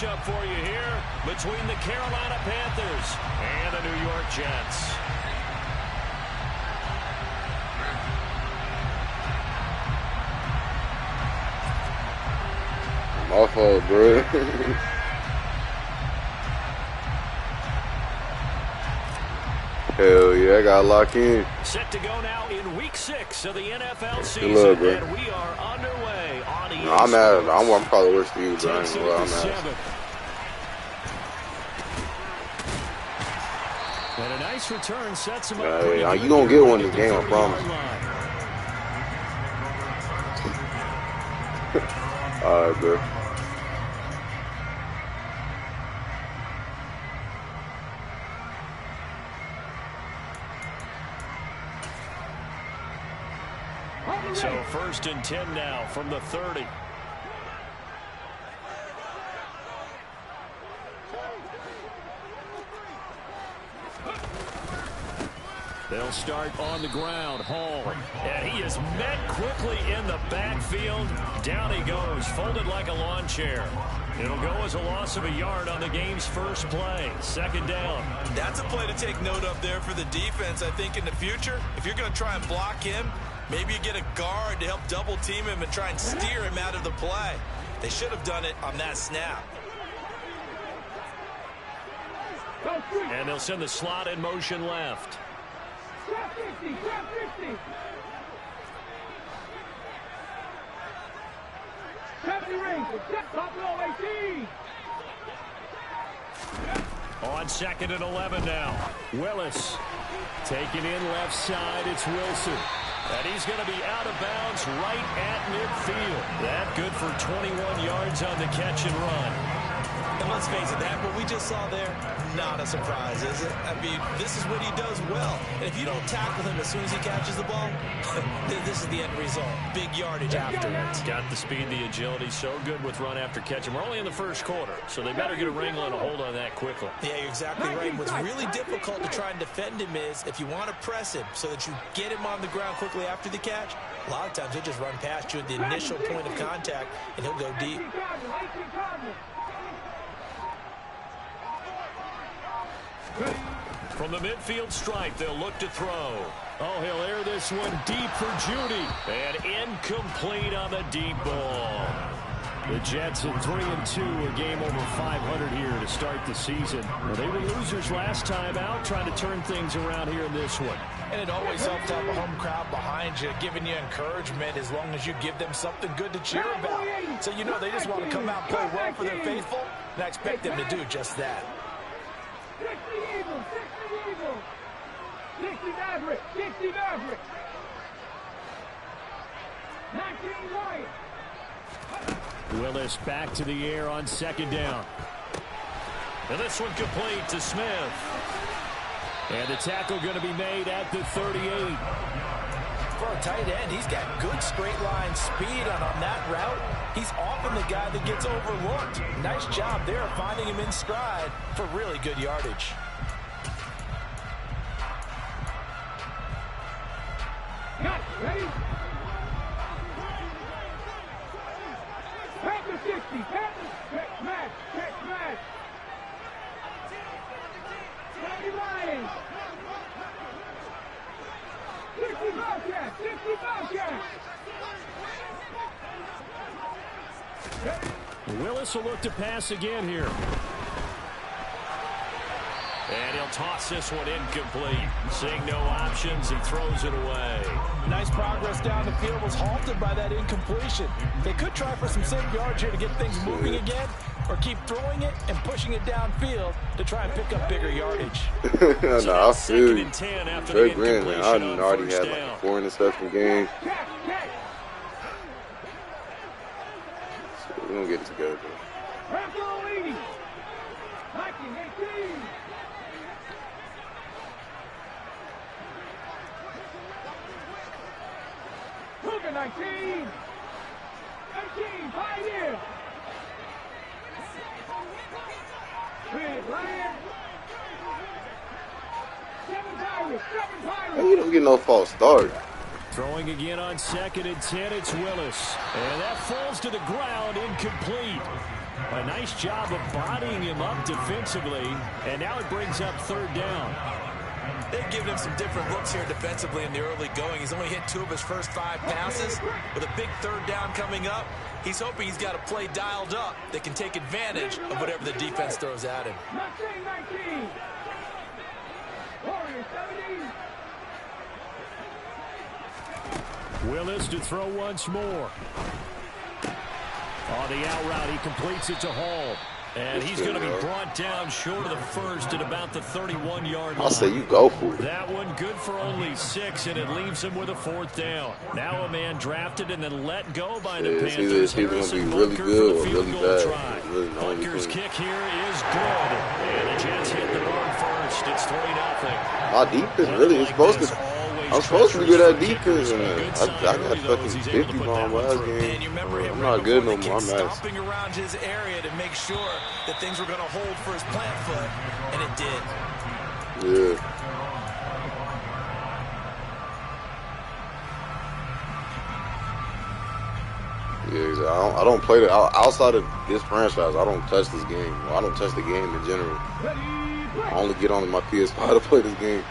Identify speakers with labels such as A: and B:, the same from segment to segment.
A: matchup for you here between the Carolina Panthers and the New York Jets.
B: My fault, bro. Hell yeah, I got to lock in.
A: Set to go now in week 6 of the NFL season,
B: Good luck, bro.
A: and we are underway on EA
B: No, I'm mad. I'm probably worse than you, bro.
A: Takes it
B: Well,
A: to
B: I'm mad.
A: 7. And a nice return sets him up.
B: Yeah, you gonna get one in the game, I promise. All right, bro.
A: So 1st and 10 now from the 30. They'll start on the ground. Hall. And he is met quickly in the backfield. Down he goes, folded like a lawn chair. It'll go as a loss of a yard on the game's first play. 2nd down.
C: That's a play to take note of there for the defense, I think, in the future. If you're going to try and block him, maybe you get a guard to help double team him and try and steer him out of the play. They should have done it on that snap.
A: And they'll send the slot in motion left.
D: Trap 50, trap 50. Trap the ring, top low 18.
A: On 2nd and 11 now. Willis taking in left side. It's Wilson. And he's going to be out of bounds right at midfield. That good for 21 yards on the catch and run.
C: And let's face it, that what we just saw there, not a surprise, is it? I mean, this is what he does well. And if you don't tackle him as soon as he catches the ball, this is the end result. Big yardage after it.
A: Got the speed, the agility, so good with run after catch. And we're only in the 1st quarter, so they better get a wrangle and a hold on that quickly.
C: Yeah, you're exactly right. What's really difficult to try and defend him is if you want to press him so that you get him on the ground quickly after the catch, a lot of times he'll just run past you at the initial point of contact, and he'll go deep.
A: From the midfield stripe, they'll look to throw. Oh, he'll air this one deep for Judy. And incomplete on the deep ball. The Jets at 3-2, a game over 500 here to start the season. Well, they were losers last time out, trying to turn things around here in this one.
E: And it always helps to have a home crowd behind you, giving you encouragement as long as you give them something good to cheer about. So you know they just want to come out and play well for their faithful, and I expect them to do just that.
D: 60 Eagles, 60 Eagles. 60 Maverick, 60 Maverick. 19 Lions.
A: Willis back to the air on 2nd down. And this one complete to Smith. And the tackle going to be made at the 38.
E: For a tight end, he's got good straight line speed, and on that route, he's often the guy that gets overlooked. Nice job there finding him in stride for really good yardage.
D: Ready? Panther 60, Panther, check match, check match. 90 Lions. 60 Bobcats, 60 Bobcats.
A: Willis will look to pass again here. And he'll toss this one incomplete. Seeing no options, he throws it away.
E: Nice progress down the field was halted by that incompletion. They could try for some safe yards here to get things moving again, or keep throwing it and pushing it downfield to try and pick up bigger yardage.
B: No, I feel you.
A: Greg
B: Grant, man, I didn't already had like a 4 interception game. So we're going to get it together.
D: Rapoli. 1918. Cougar 19. 18, Pioneer. Red Lion. 7 Pirates, 7 Pirates.
B: Hey, you don't get no false start.
A: Throwing again on 2nd and 10, it's Willis. And that falls to the ground, incomplete. A nice job of bodying him up defensively, and now it brings up third down.
C: They've given him some different looks here defensively in the early going. He's only hit 2 of his first 5 passes. With a big third down coming up, he's hoping he's got a play dialed up that can take advantage of whatever the defense throws at him.
D: 19. Warriors 70.
A: Willis to throw once more. On the out route, he completes it to Hall. And he's going to be brought down short of the first at about the 31-yard line.
B: I'll say you go for it.
A: That one good for only 6, and it leaves him with a 4th down. Now a man drafted and then let go by the Panthers.
B: It's either going to be really good or really bad. Really
A: Bunker's kick here is good. And the Jets hit the board first. It's 3-0.
B: My defense really is supposed to. I'm supposed to be good at defense, and I got fucking 50 on last game. I'm not good no more. I'm nice.
C: Stomping around his area to make sure that things were going to hold for his plant foot, and it did.
B: Yeah. Yeah, I don't play the outside of this franchise. I don't touch this game. I don't touch the game in general. I only get on my PS5 to play this game.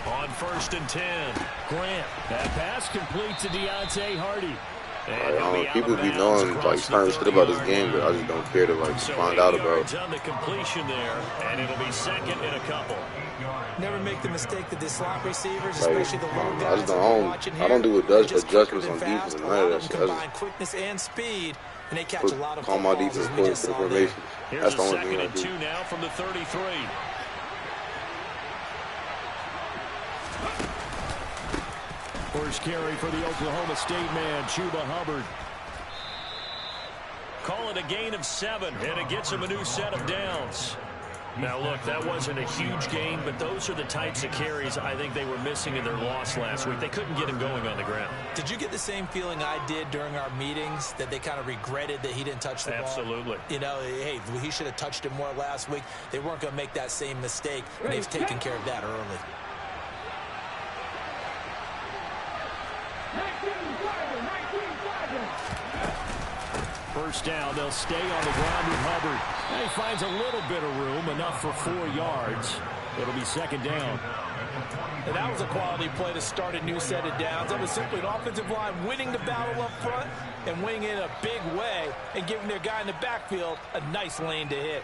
A: On 1st and 10, Grant. That pass complete to Deontay Hardy.
B: People be knowing like certain shit about this game, but I just don't care to like find out about.
A: On the completion there, and it'll be 2nd and a couple.
C: Never make the mistake that the slot receivers, especially the low guys,
B: I don't do adjustments on defense and none of that shit.
C: Combine quickness and speed, and they catch a lot of
B: call my defense for the formation.
A: That's the only thing I do. 2nd and 2 now from the 33. First carry for the Oklahoma State man, Chuba Hubbard. Call it a gain of 7, and it gets him a new set of downs. Now, look, that wasn't a huge gain, but those are the types of carries I think they were missing in their loss last week. They couldn't get him going on the ground.
C: Did you get the same feeling I did during our meetings, that they kind of regretted that he didn't touch the ball?
A: Absolutely.
C: You know, hey, he should have touched it more last week. They weren't going to make that same mistake, and they've taken care of that early.
A: First down, they'll stay on the ground with Hubbard. And he finds a little bit of room, enough for 4 yards. It'll be 2nd down.
E: And that was a quality play to start a new set of downs. That was simply an offensive line winning the battle up front and winning it in a big way and giving their guy in the backfield a nice lane to hit.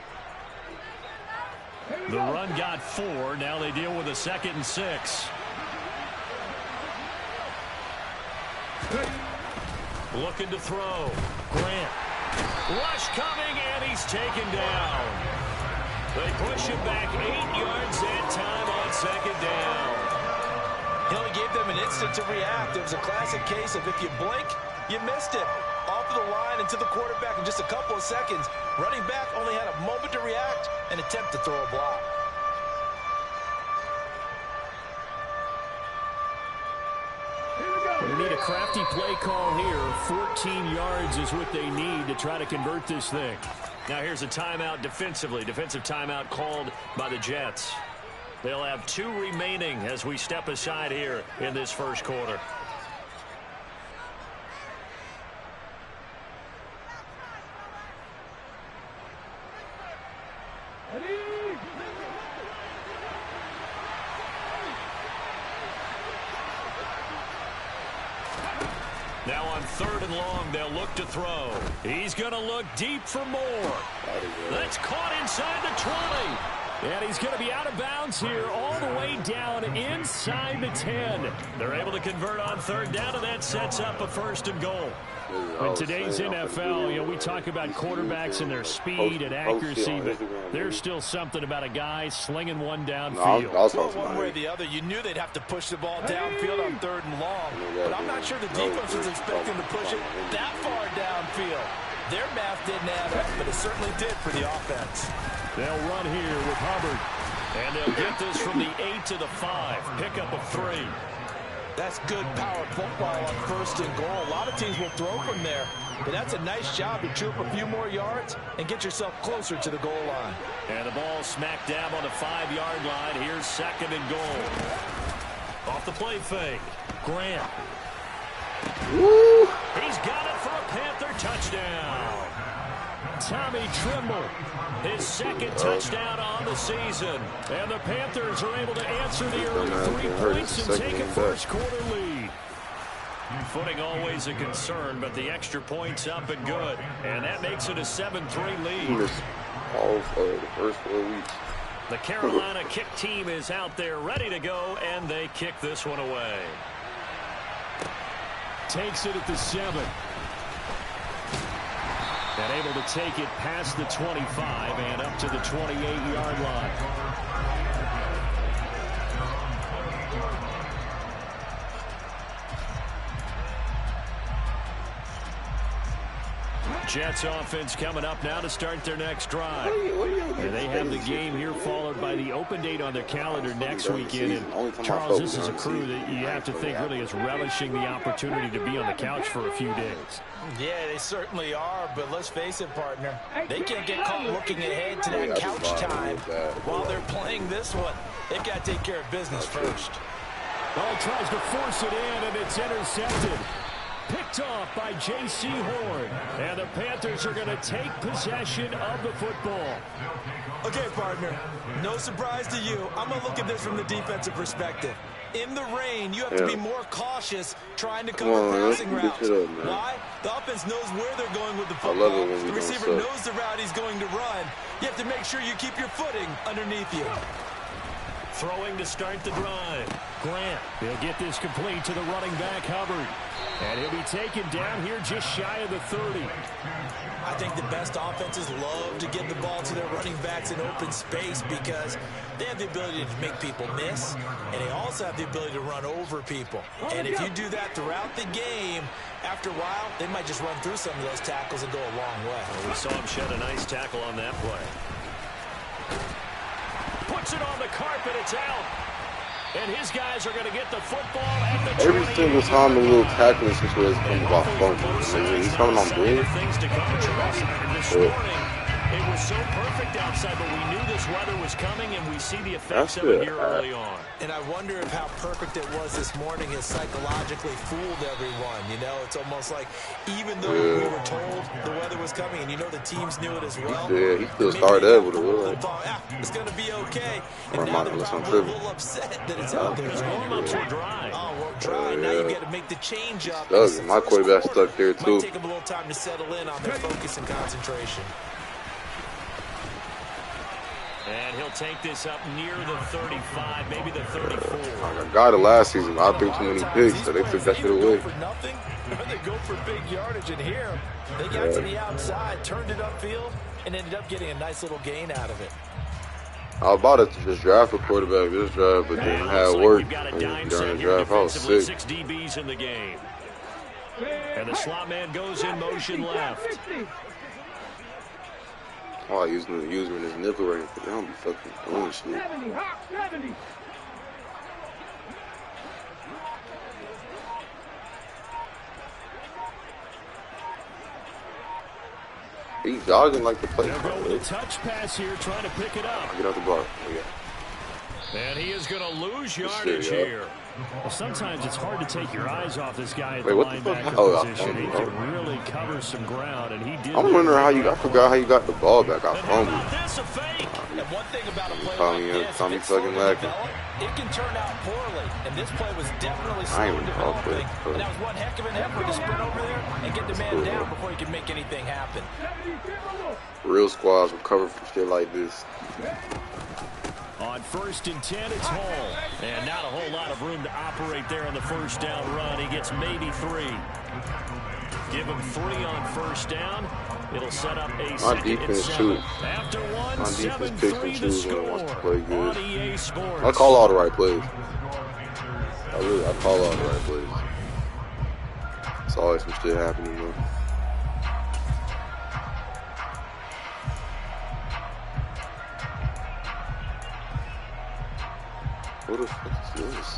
A: The run got 4. Now they deal with a 2nd and 6. Looking to throw. Grant. Rush coming, and he's taken down. They push him back 8 yards that time on 2nd down.
E: He only gave them an instant to react. It was a classic case of if you blink, you missed it. Off of the line and to the quarterback in just a couple of seconds. Running back only had a moment to react and attempt to throw a block.
A: They need a crafty play call here. 14 yards is what they need to try to convert this thing. Now here's a timeout defensively. Defensive timeout called by the Jets. They'll have 2 remaining as we step aside here in this first quarter. Now on 3rd and long, they'll look to throw. He's going to look deep for more. That's caught inside the 20. And he's going to be out of bounds here all the way down inside the 10. They're able to convert on 3rd down, and that sets up a 1st and goal. In today's NFL, you know, we talk about quarterbacks and their speed and accuracy, but there's still something about a guy slinging one downfield.
E: One way or the other, you knew they'd have to push the ball downfield on 3rd and long, but I'm not sure the defense was expecting to push it that far downfield. Their math didn't add up, but it certainly did for the offense.
A: They'll run here with Hubbard, and they'll get this from the 8 to the 5, pickup of 3.
E: That's good power football on 1st and goal. A lot of teams will throw from there, but that's a nice job to chew up a few more yards and get yourself closer to the goal line.
A: And the ball smack dab on the 5-yard line. Here's 2nd and goal. Off the play fake, Grant.
B: Woo!
A: He's got it for a Panther touchdown. Tommy Trimble, his second touchdown on the season. And the Panthers are able to answer the early 3 points and take a first-quarter lead. Footing always a concern, but the extra point's up and good. And that makes it a 7-3 lead.
B: All the first 4 weeks.
A: The Carolina kick team is out there ready to go, and they kick this one away. Takes it at the 7. And able to take it past the 25 and up to the 28-yard line. Jets offense coming up now to start their next drive. And they have the game here followed by the open date on their calendar next weekend. And Charles, this is a crew that you have to think really is relishing the opportunity to be on the couch for a few days.
E: Yeah, they certainly are, but let's face it, partner. They can't get caught looking ahead to that couch time while they're playing this one. They've got to take care of business first.
A: Ball tries to force it in, and it's intercepted. Picked off by J.C. Horn. And the Panthers are going to take possession of the football.
C: Okay, partner, no surprise to you. I'm going to look at this from the defensive perspective. In the rain, you have to be more cautious trying to cover passing routes. Why? The offense knows where they're going with the football. The receiver knows the route he's going to run. You have to make sure you keep your footing underneath you.
A: Throwing to start the drive. Grant, he'll get this complete to the running back, Hubbard. And he'll be taken down here just shy of the 30.
C: I think the best offenses love to get the ball to their running backs in open space because they have the ability to make people miss, and they also have the ability to run over people. And if you do that throughout the game, after a while, they might just run through some of those tackles and go a long way.
A: Well, we saw him shed a nice tackle on that play. Puts it on the carpet, it's out. And his guys are going to get the football at the 20.
B: Every single time a little tackling situation comes about fumble. He's coming on big.
A: This morning, it was so perfect outside, but we knew this weather was coming, and we see the effects of it here early on.
C: And I wonder if how perfect it was this morning has psychologically fooled everyone. You know, it's almost like even though we were told the weather was coming, and you know the teams knew it as well.
B: Yeah, he still started that with a little.
C: It's going to be okay. And now they're probably a little upset that it's out there.
A: Warm-ups were dry.
C: Oh, well, dry. Now you've got to make the change up.
B: My quarterback stuck there, too.
C: Might take them a little time to settle in on their focus and concentration.
A: And he'll take this up near the 35, maybe the 34.
B: I got it last season. I threw too many picks, so they took that shit away.
E: For nothing, they go for big yardage, and here they got to the outside, turned it upfield, and ended up getting a nice little gain out of it.
B: I was about to just draft a quarterback this draft, but then I had work during the draft. I was sick.
A: 6 DBs in the game. And the slot man goes in motion left.
B: Oh, using his nickel right now. They don't be fucking doing shit.
D: 70.
B: He's jogging like the play.
A: They'll go with a touch pass here, trying to pick it up.
B: Get out the block. Oh, yeah.
A: And he is going to lose yardage here. Well, sometimes it's hard to take your eyes off this guy at the linebacker position. He can really cover some ground, and he did.
B: I'm wondering I forgot how you got the ball back. I fumbled.
E: And one thing about a play like this,
B: Tommy fucking lacking.
E: It can turn out poorly, and this play was definitely slow developing. And that was one heck of an effort to sprint over there and get the man down before he could make anything happen.
B: Real squads will cover for shit like this.
A: On 1st and 10, it's Hall. And not a whole lot of room to operate there on the first down run. He gets maybe 3. Give him 3 on 1st down. It'll set up a second and 7. After one, 7-3 to score on EA Sports.
B: I call all the right plays. I call all the right plays. It's always some shit happening, though. What the fuck is this?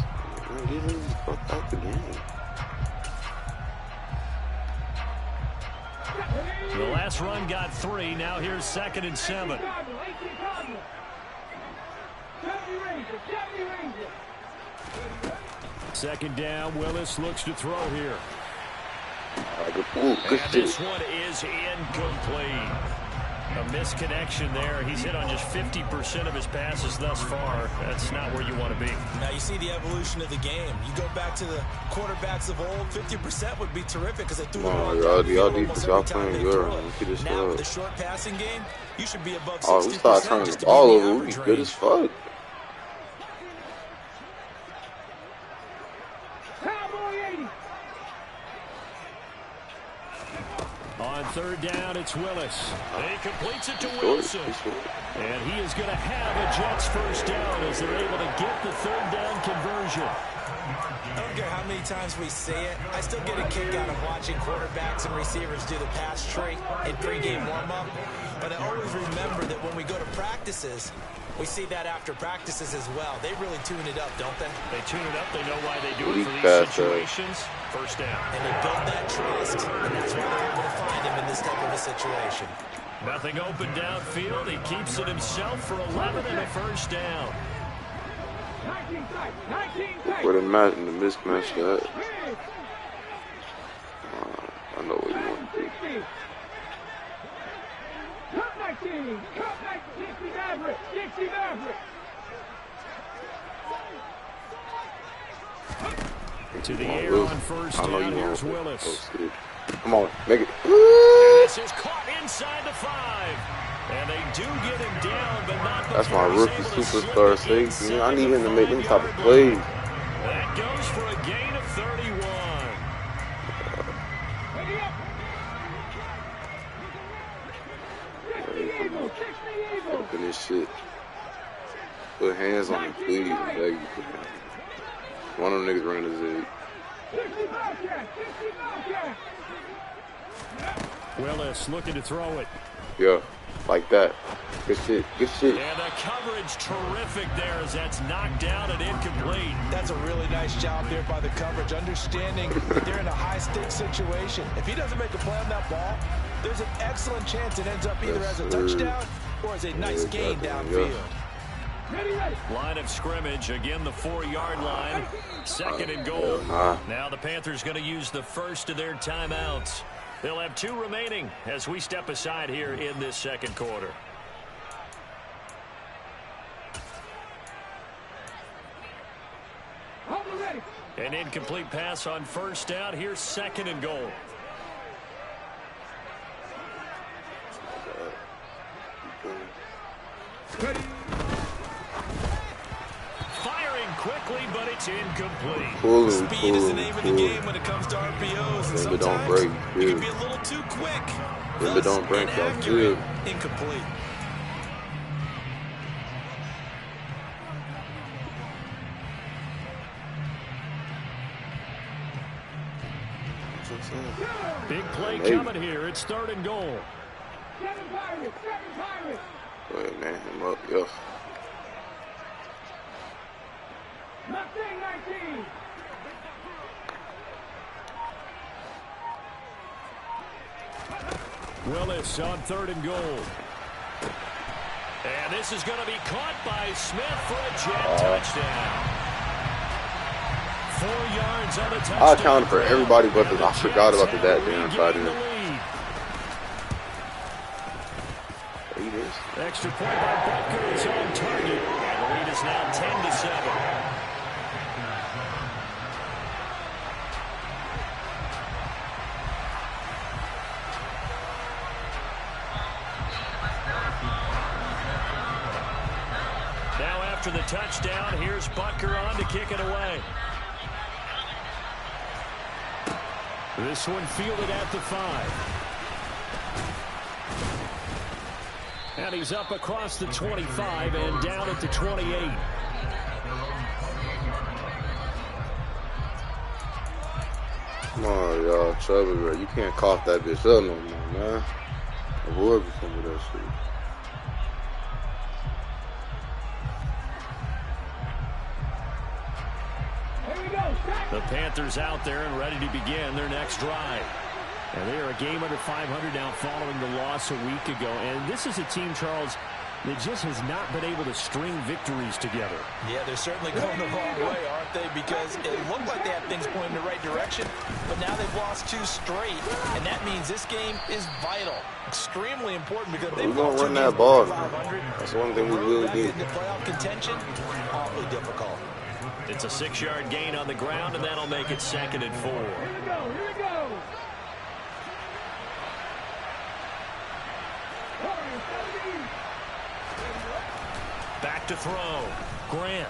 B: Man, get him the fuck out the game.
A: The last run got 3. Now here's 2nd and 7. Second down. Willis looks to throw here.
B: Ooh, good
A: And
B: shit.
A: this one is incomplete. A misconnection there. He's hit on just 50% of his passes thus far. That's not where you want to be.
C: Now you see the evolution of the game. You go back to the quarterbacks of old, 50% would be terrific because they threw the ball down the field almost every time they threw it. Now with the short passing game, you should be above 60%.
B: Oh, we start turning the ball over. We be good as fuck.
A: On third down, it's Willis. He completes it to Wilson. And he is going to have a Jets first down as they're able to get the third down conversion.
C: I don't care how many times we say it, I still get a kick out of watching quarterbacks and receivers do the pass tree in pregame warm-up. But I always remember that when we go to practices, we see that after practices as well. They really tune it up, don't they?
A: They tune it up. They know why they do it for these situations. First down.
C: And they build that trust, and that's why they're able to find him in this type of a situation.
A: Nothing open downfield. He keeps it himself for 11 and a first down.
B: Where the mismatch at? I know what you want to do.
A: To the air on first down. Here's Willis.
B: Come on, make it.
A: And this is caught inside the 5. And they do get him down, but not before.
B: That's my rookie superstar safety. I need him to make them type of plays.
A: That goes for a gain of 31.
B: Open this shit. Put hands on him, please. I beg you. One of them niggas running the zig.
A: Willis looking to throw it.
B: Yeah, like that. Good shit. Good shit.
A: And the coverage terrific there as that's knocked down and incomplete.
E: That's a really nice job there by the coverage, understanding that they're in a high-stakes situation. If he doesn't make a play on that ball, there's an excellent chance it ends up either as a touchdown or as a nice gain downfield.
A: Line of scrimmage, again the 4-yard line. Second and goal. Now the Panthers going to use the first of their timeouts. They'll have 2 remaining as we step aside here in this second quarter. An incomplete pass on first down. Here's second and goal. Firing quickly, but it's incomplete.
C: Speed is the name of the game when it comes to RPOs, and sometimes
B: don't break,
C: it can be a little too quick.
B: Thus, don't break,
C: inaccurate, incomplete.
A: Big play coming here. It's third and goal.
B: Go ahead, man. Him up, yo.
A: Willis on third and goal. And this is going to be caught by Smith for a Jet touchdown. 4 yards on the touchdown.
B: I accounted for everybody but I forgot about the damn tight end.
A: Extra point by Butker is on target. And the lead is now 10-7. Now after the touchdown, here's Butker on to kick it away. This one fielded at the 5. And he's up across the 25 and down at the 28.
B: Come on, y'all. Trevor, bro. You can't cough that bitch up no more, man. Avoid some of that shit.
A: The Panthers out there and ready to begin their next drive. And they are a game under 500 now following the loss a week ago. And this is a team, Charles, that just has not been able to string victories together.
E: Yeah, they're certainly going the wrong way, aren't they? Because it looked like they had things pointing in the right direction, but now they've lost 2 straight, and that means this game is vital, extremely important because they've
B: gonna
E: lost 2
B: run
E: games
B: that ball.
E: 500.
B: That's one thing we really need.
E: Into playoff contention, awfully difficult.
A: It's a 6-yard gain on the ground, and that'll make it 2nd and 4.
D: Here we go. Here we go.
A: Back to throw. Grant.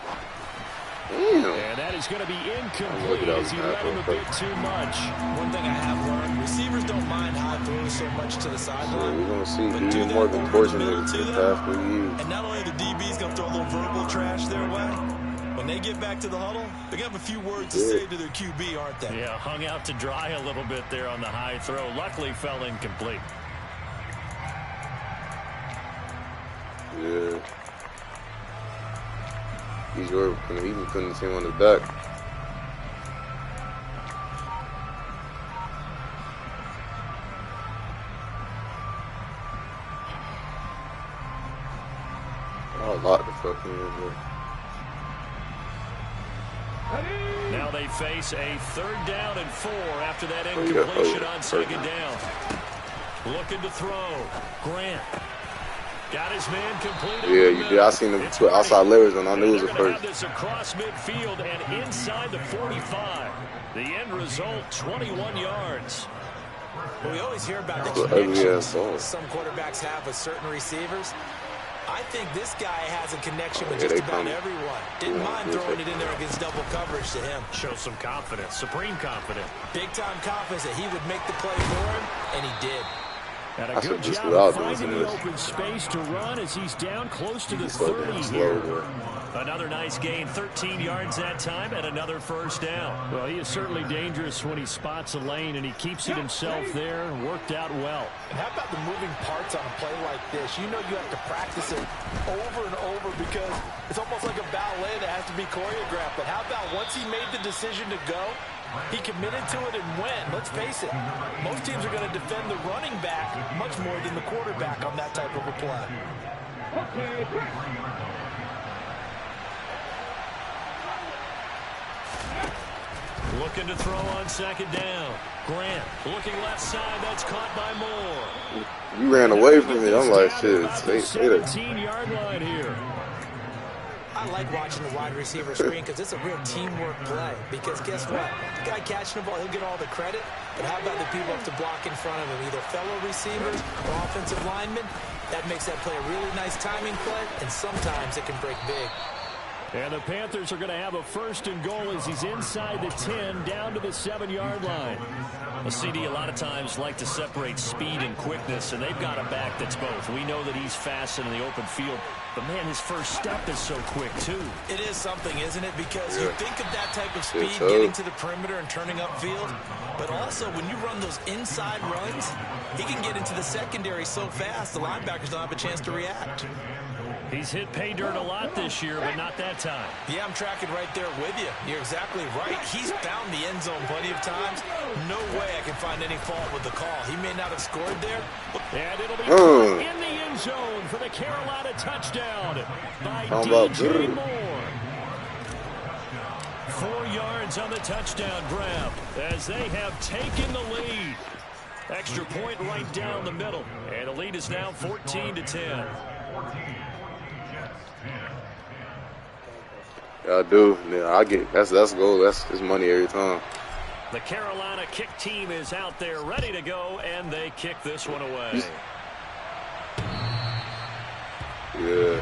B: Damn.
A: And that is going to be incomplete as he let him a bit too much.
E: One thing I have learned, receivers don't mind high throws so much to the sideline.
B: We're going to see
E: but
B: even more than fortunate for the past 3 years.
C: And not only the DB's going to throw a little verbal trash their way, when they get back to the huddle, they're going to have a few words to say to their QB, aren't they?
A: Yeah, hung out to dry a little bit there on the high throw. Luckily fell incomplete.
B: Yeah. He's even putting the team on his back. Oh, a lot to fucking in.
A: Now they face a 3rd down and 4 after that incompletion on 2nd down. Looking to throw. Grant. Got his man complete.
B: Yeah, you did. I seen him outside leverage and I knew it was a first.
A: This across midfield and inside the 45. The end result, 21 yards.
E: Well, we always hear about
B: That's
E: the
B: what ugly
E: connections
B: ass
E: some quarterbacks have with certain receivers. I think this guy has a connection with
B: Yeah,
E: just
B: they
E: about
B: come.
E: everyone. Didn't mind throwing it in there against double coverage to him.
A: Shows some confidence, supreme confidence.
E: Big-time confidence that he would make the play for him, and he did.
A: And a
B: That's
A: good
B: what just
A: job
B: without
A: of
B: doing
A: finding
B: some
A: the
B: of this.
A: open space to run as he's down close to the
B: Slow
A: 30
B: down,
A: here.
B: slow, boy.
A: Another nice gain, 13 yards that time, and another 1st down. Well, he is certainly dangerous when he spots a lane, and he keeps it himself there. Worked out well.
E: And how about the moving parts on a play like this? You know you have to practice it over and over because it's almost like a ballet that has to be choreographed. But how about once he made the decision to go, he committed to it and went. Let's face it, most teams are going to defend the running back much more than the quarterback on that type of a play.
A: Looking to throw on 2nd down. Grant looking left side. That's caught by Moore.
B: You ran away from it. I'm like, shit, stay there.
A: 17-yard line here.
E: I like watching the wide receiver screen because it's a real teamwork play. Because guess what? The guy catching the ball, he'll get all the credit. But how about the people have to block in front of him, either fellow receivers or offensive linemen? That makes that play a really nice timing play, and sometimes it can break big.
A: And the Panthers are going to have a 1st and goal as he's inside the 10, down to the 7-yard line. A CD a lot of times like to separate speed and quickness, and they've got a back that's both. We know that he's fast in the open field, but man, his first step is so quick too.
E: It is something, isn't it? Because you think of that type of speed,
B: so.
E: getting to the perimeter and turning upfield, but also when you run those inside runs, he can get into the secondary so fast the linebackers don't have a chance to react.
A: He's hit pay dirt a lot this year, but not that time.
E: Yeah, I'm tracking right there with you. You're exactly right. He's found the end zone plenty of times. No way I can find any fault with the call. He may not have scored there.
A: And it'll be in the end zone for the Carolina touchdown by DJ Moore. 4 yards on the touchdown grab as they have taken the lead. Extra point right down the middle. And the lead is now 14-10.
B: Yeah, I do. Yeah, I get that's goal. That's money every time.
A: The Carolina kick team is out there ready to go, and they kick this one away.
B: Yeah.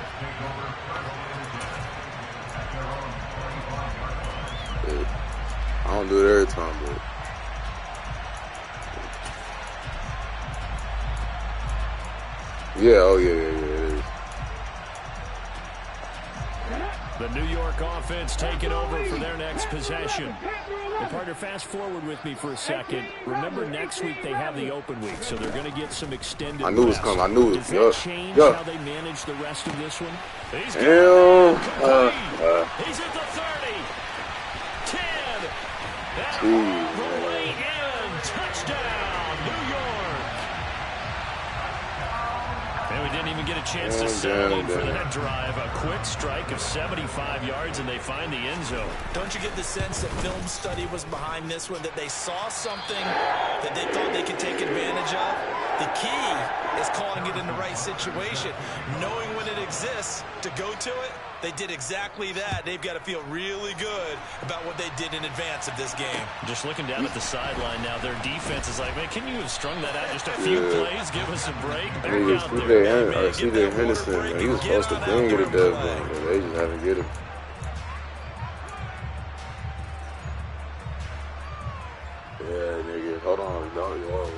B: I don't do it every time, but yeah, oh yeah, it is.
A: The New York offense taking over for their next possession. And partner, fast forward with me for a second. Remember, next week they have the open week, so they're going to get some extended
B: I knew it was
A: rest.
B: coming. I knew it.
A: Does that change how they manage the rest of this one? He's
B: He's
A: at the 30. 10. That
B: Jeez,
A: the way in. Touchdown, New York. And we didn't even get a chance to settle in for that drive. A quick strike of 75 yards, and they find the end zone.
C: Don't you get the sense that film study was behind this one, that they saw something that they thought they could take advantage of? The key is calling it in the right situation, knowing when it exists to go to it. They did exactly that. They've got to feel really good about what they did in advance of this game.
A: Just looking down at the sideline now, their defense is like, man, can you have strung that out just a few plays? Give us a break. Back out there.
B: CJ Henderson, man, he was supposed to bring it a dead zone, but they just haven't get him. Yeah, nigga, hold on. No,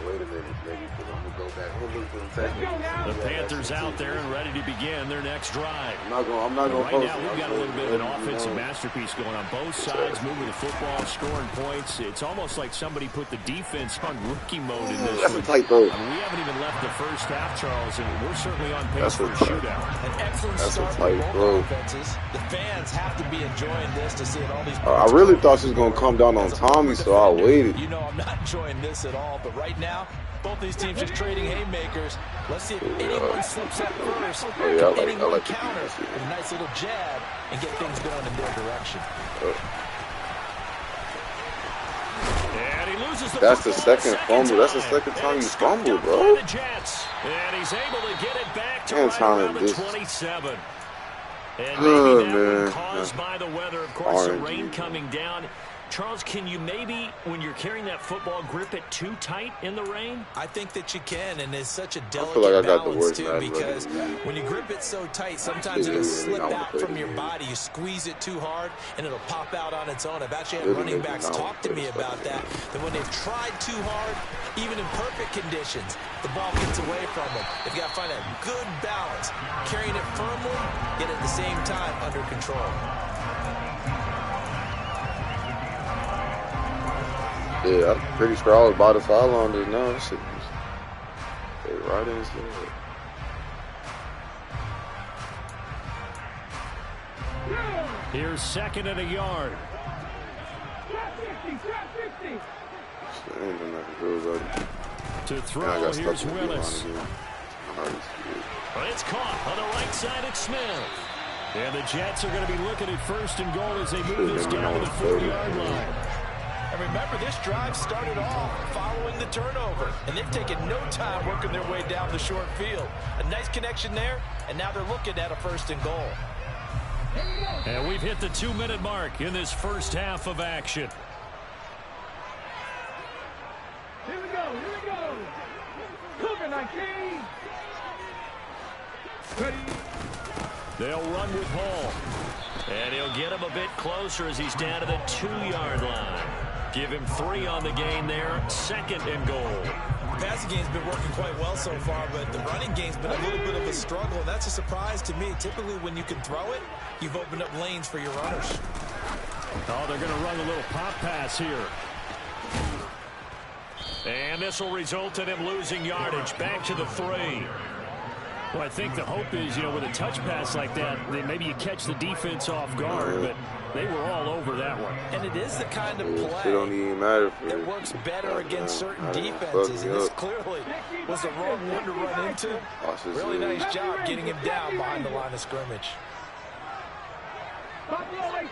B: wait a minute, nigga, because I'm going to go back and look for the technique.
A: The Panthers out there and ready to begin their next drive.
B: I'm not going
A: right now, we've got a little bit of an offensive masterpiece going on both sides, moving the football, scoring points. It's almost like somebody put the defense on rookie mode in this
B: That's
A: one.
B: a tight throw.
A: We haven't even left the first half, Charles, and we're certainly on pace for a shootout.
C: An excellent
B: That's
C: start
B: a tight
C: for
B: throw.
C: both offenses. The fans have to be enjoying this to see it all these.
B: I really thought she was going to come down on Tommy, so I waited.
C: You know I'm not enjoying this at all, but right now, both these teams just trading haymakers. Let's see if anyone slips up first.
B: I like the
C: counter
B: defense.
C: with a nice little jab and get things going in their direction.
A: And he loses the
B: That's the
A: football
B: second fumble. That's the second time you fumbled, bro.
A: The Jets. And he's able to get it back to
B: Man,
A: right
B: Tommy,
A: around the
B: this-
A: 27. And maybe that
B: man.
A: one caused by the weather. Of course, the
B: RNG.
A: rain coming down. Charles, can you maybe, when you're carrying that football, grip it too tight in the rain?
C: I think that you can, and it's such a delicate
B: feel like I got the
C: balance,
B: worst
C: too,
B: Madden
C: because
B: record.
C: when you grip it so tight, sometimes it'll slip out from your body. You squeeze it too hard, and it'll pop out on its own. I've actually had running backs talk to me about that when they've tried too hard, even in perfect conditions, the ball gets away from them. They've got to find a good balance, carrying it firmly, yet at the same time under control.
B: Yeah, I'm pretty sure I was by the sideline just now. That shit was right inside.
A: Here's second and a yard.
D: Trap 50, trap 50.
B: Shit, I ain't done nothing good already.
A: To
B: Yeah, I
A: throw,
B: got stuck
A: here's
B: in the line
A: Willis.
B: again.
A: Well, it's caught on the right side at Smith. And the Jets are going to be looking at first and goal as they move this down to the 40-yard line.
E: And remember, this drive started off following the turnover, and they've taken no time working their way down the short field. A nice connection there, and now they're looking at a first and goal.
A: And we've hit the 2-minute mark in this first half of action.
D: Here we go, here we go. Cougar 19. Ready.
A: They'll run with Hall. And he'll get him a bit closer as he's down to the 2-yard line. Give him 3 on the gain there. Second and goal.
C: The passing game's been working quite well so far, but the running game's been a little bit of a struggle, and that's a surprise to me. Typically, when you can throw it, you've opened up lanes for your runners.
A: Oh, they're going to run a little pop pass here. And this will result in him losing yardage. Back to the 3. Well, I think the hope is, with a touch pass like that, maybe you catch the defense off guard, but they were all over that one.
C: And it is the kind of play
B: It don't even matter for
C: that works better against certain defenses, and this clearly was the wrong one to run into. Really nice job getting him down behind the line of scrimmage.
D: Buffalo 18.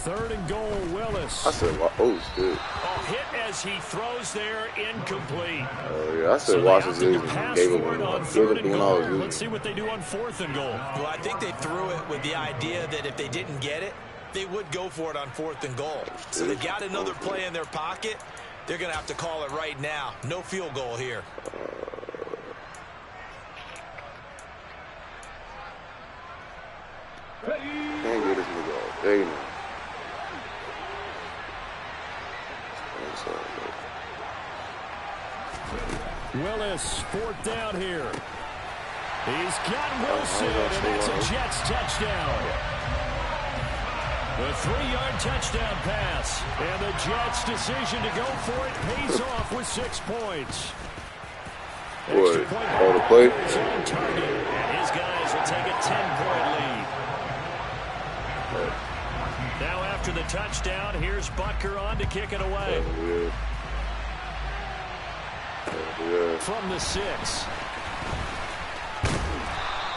A: Third and goal, Willis.
B: I said, oh, shit.
A: Oh, hit as he throws there, incomplete.
B: Yeah, I said,
A: So
B: watch
A: they
B: this
A: opted
B: game.
A: to pass
B: Gave it
A: for it on
B: when
A: third and
B: I was
A: goal.
B: using
A: Let's see what they do on fourth and goal.
C: Well, I think they threw it with the idea that if they didn't get it, they would go for it on fourth and goal. So they've got another play in their pocket. They're going to have to call it right now. No field goal here.
B: Can't get this nigga all day now.
A: Willis, fourth down here. He's got Wilson, and that's a Jets touchdown. The 3-yard touchdown pass. And the Jets' decision to go for it pays off with 6 points.
B: What? All the play?
A: Is on target, and his guys will take a 10-point lead. Now after the touchdown, here's Butker on to kick it away.
B: Yeah.
A: From the 6.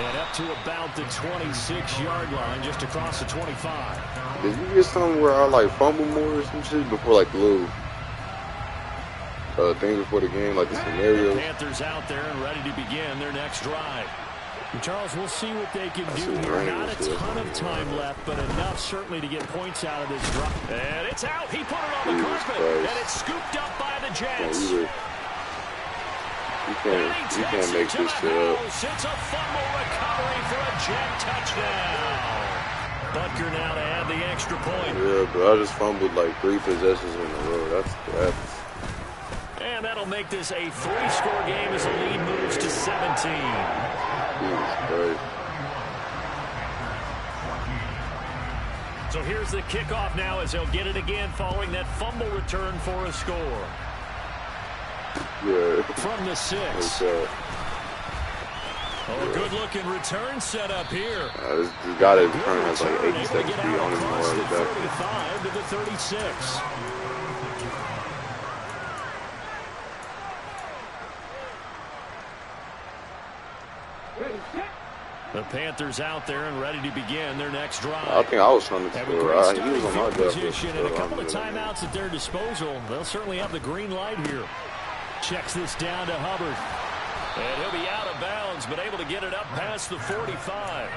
A: And up to about the 26-yard line, just across the 25.
B: Did you get something where I like fumble more or some shit before like the little things before the game, like the scenario?
A: Panthers out there and ready to begin their next drive. And Charles, we'll see what they can do here. Not a ton of time left, but enough certainly to get points out of this drive. And it's out. He put it on the carpet, and it's scooped up by the Jets.
B: You can't make this shit up.
A: It's a fumble recovery for a Jet touchdown. Butker now to add the extra point.
B: Yeah, but I just fumbled like 3 possessions in a row. That's.
A: And that'll make this a 3-score game as the lead moves to 17.
B: Jesus Christ.
A: So here's the kickoff now as they'll get it again following that fumble return for a score.
B: Yeah.
A: From the 6. Oh, good-looking return set up here.
B: This guy that return has like 80 seconds to be on him more
A: the
B: back.
A: 35 to the 36. The Panthers out there and ready to begin their next drive.
B: I think I was trying to score. He was on my
A: position and a couple of timeouts at their disposal. They'll certainly have the green light here. Checks this down to Hubbard. And he'll be out of bounds, but able to get it up past the 45.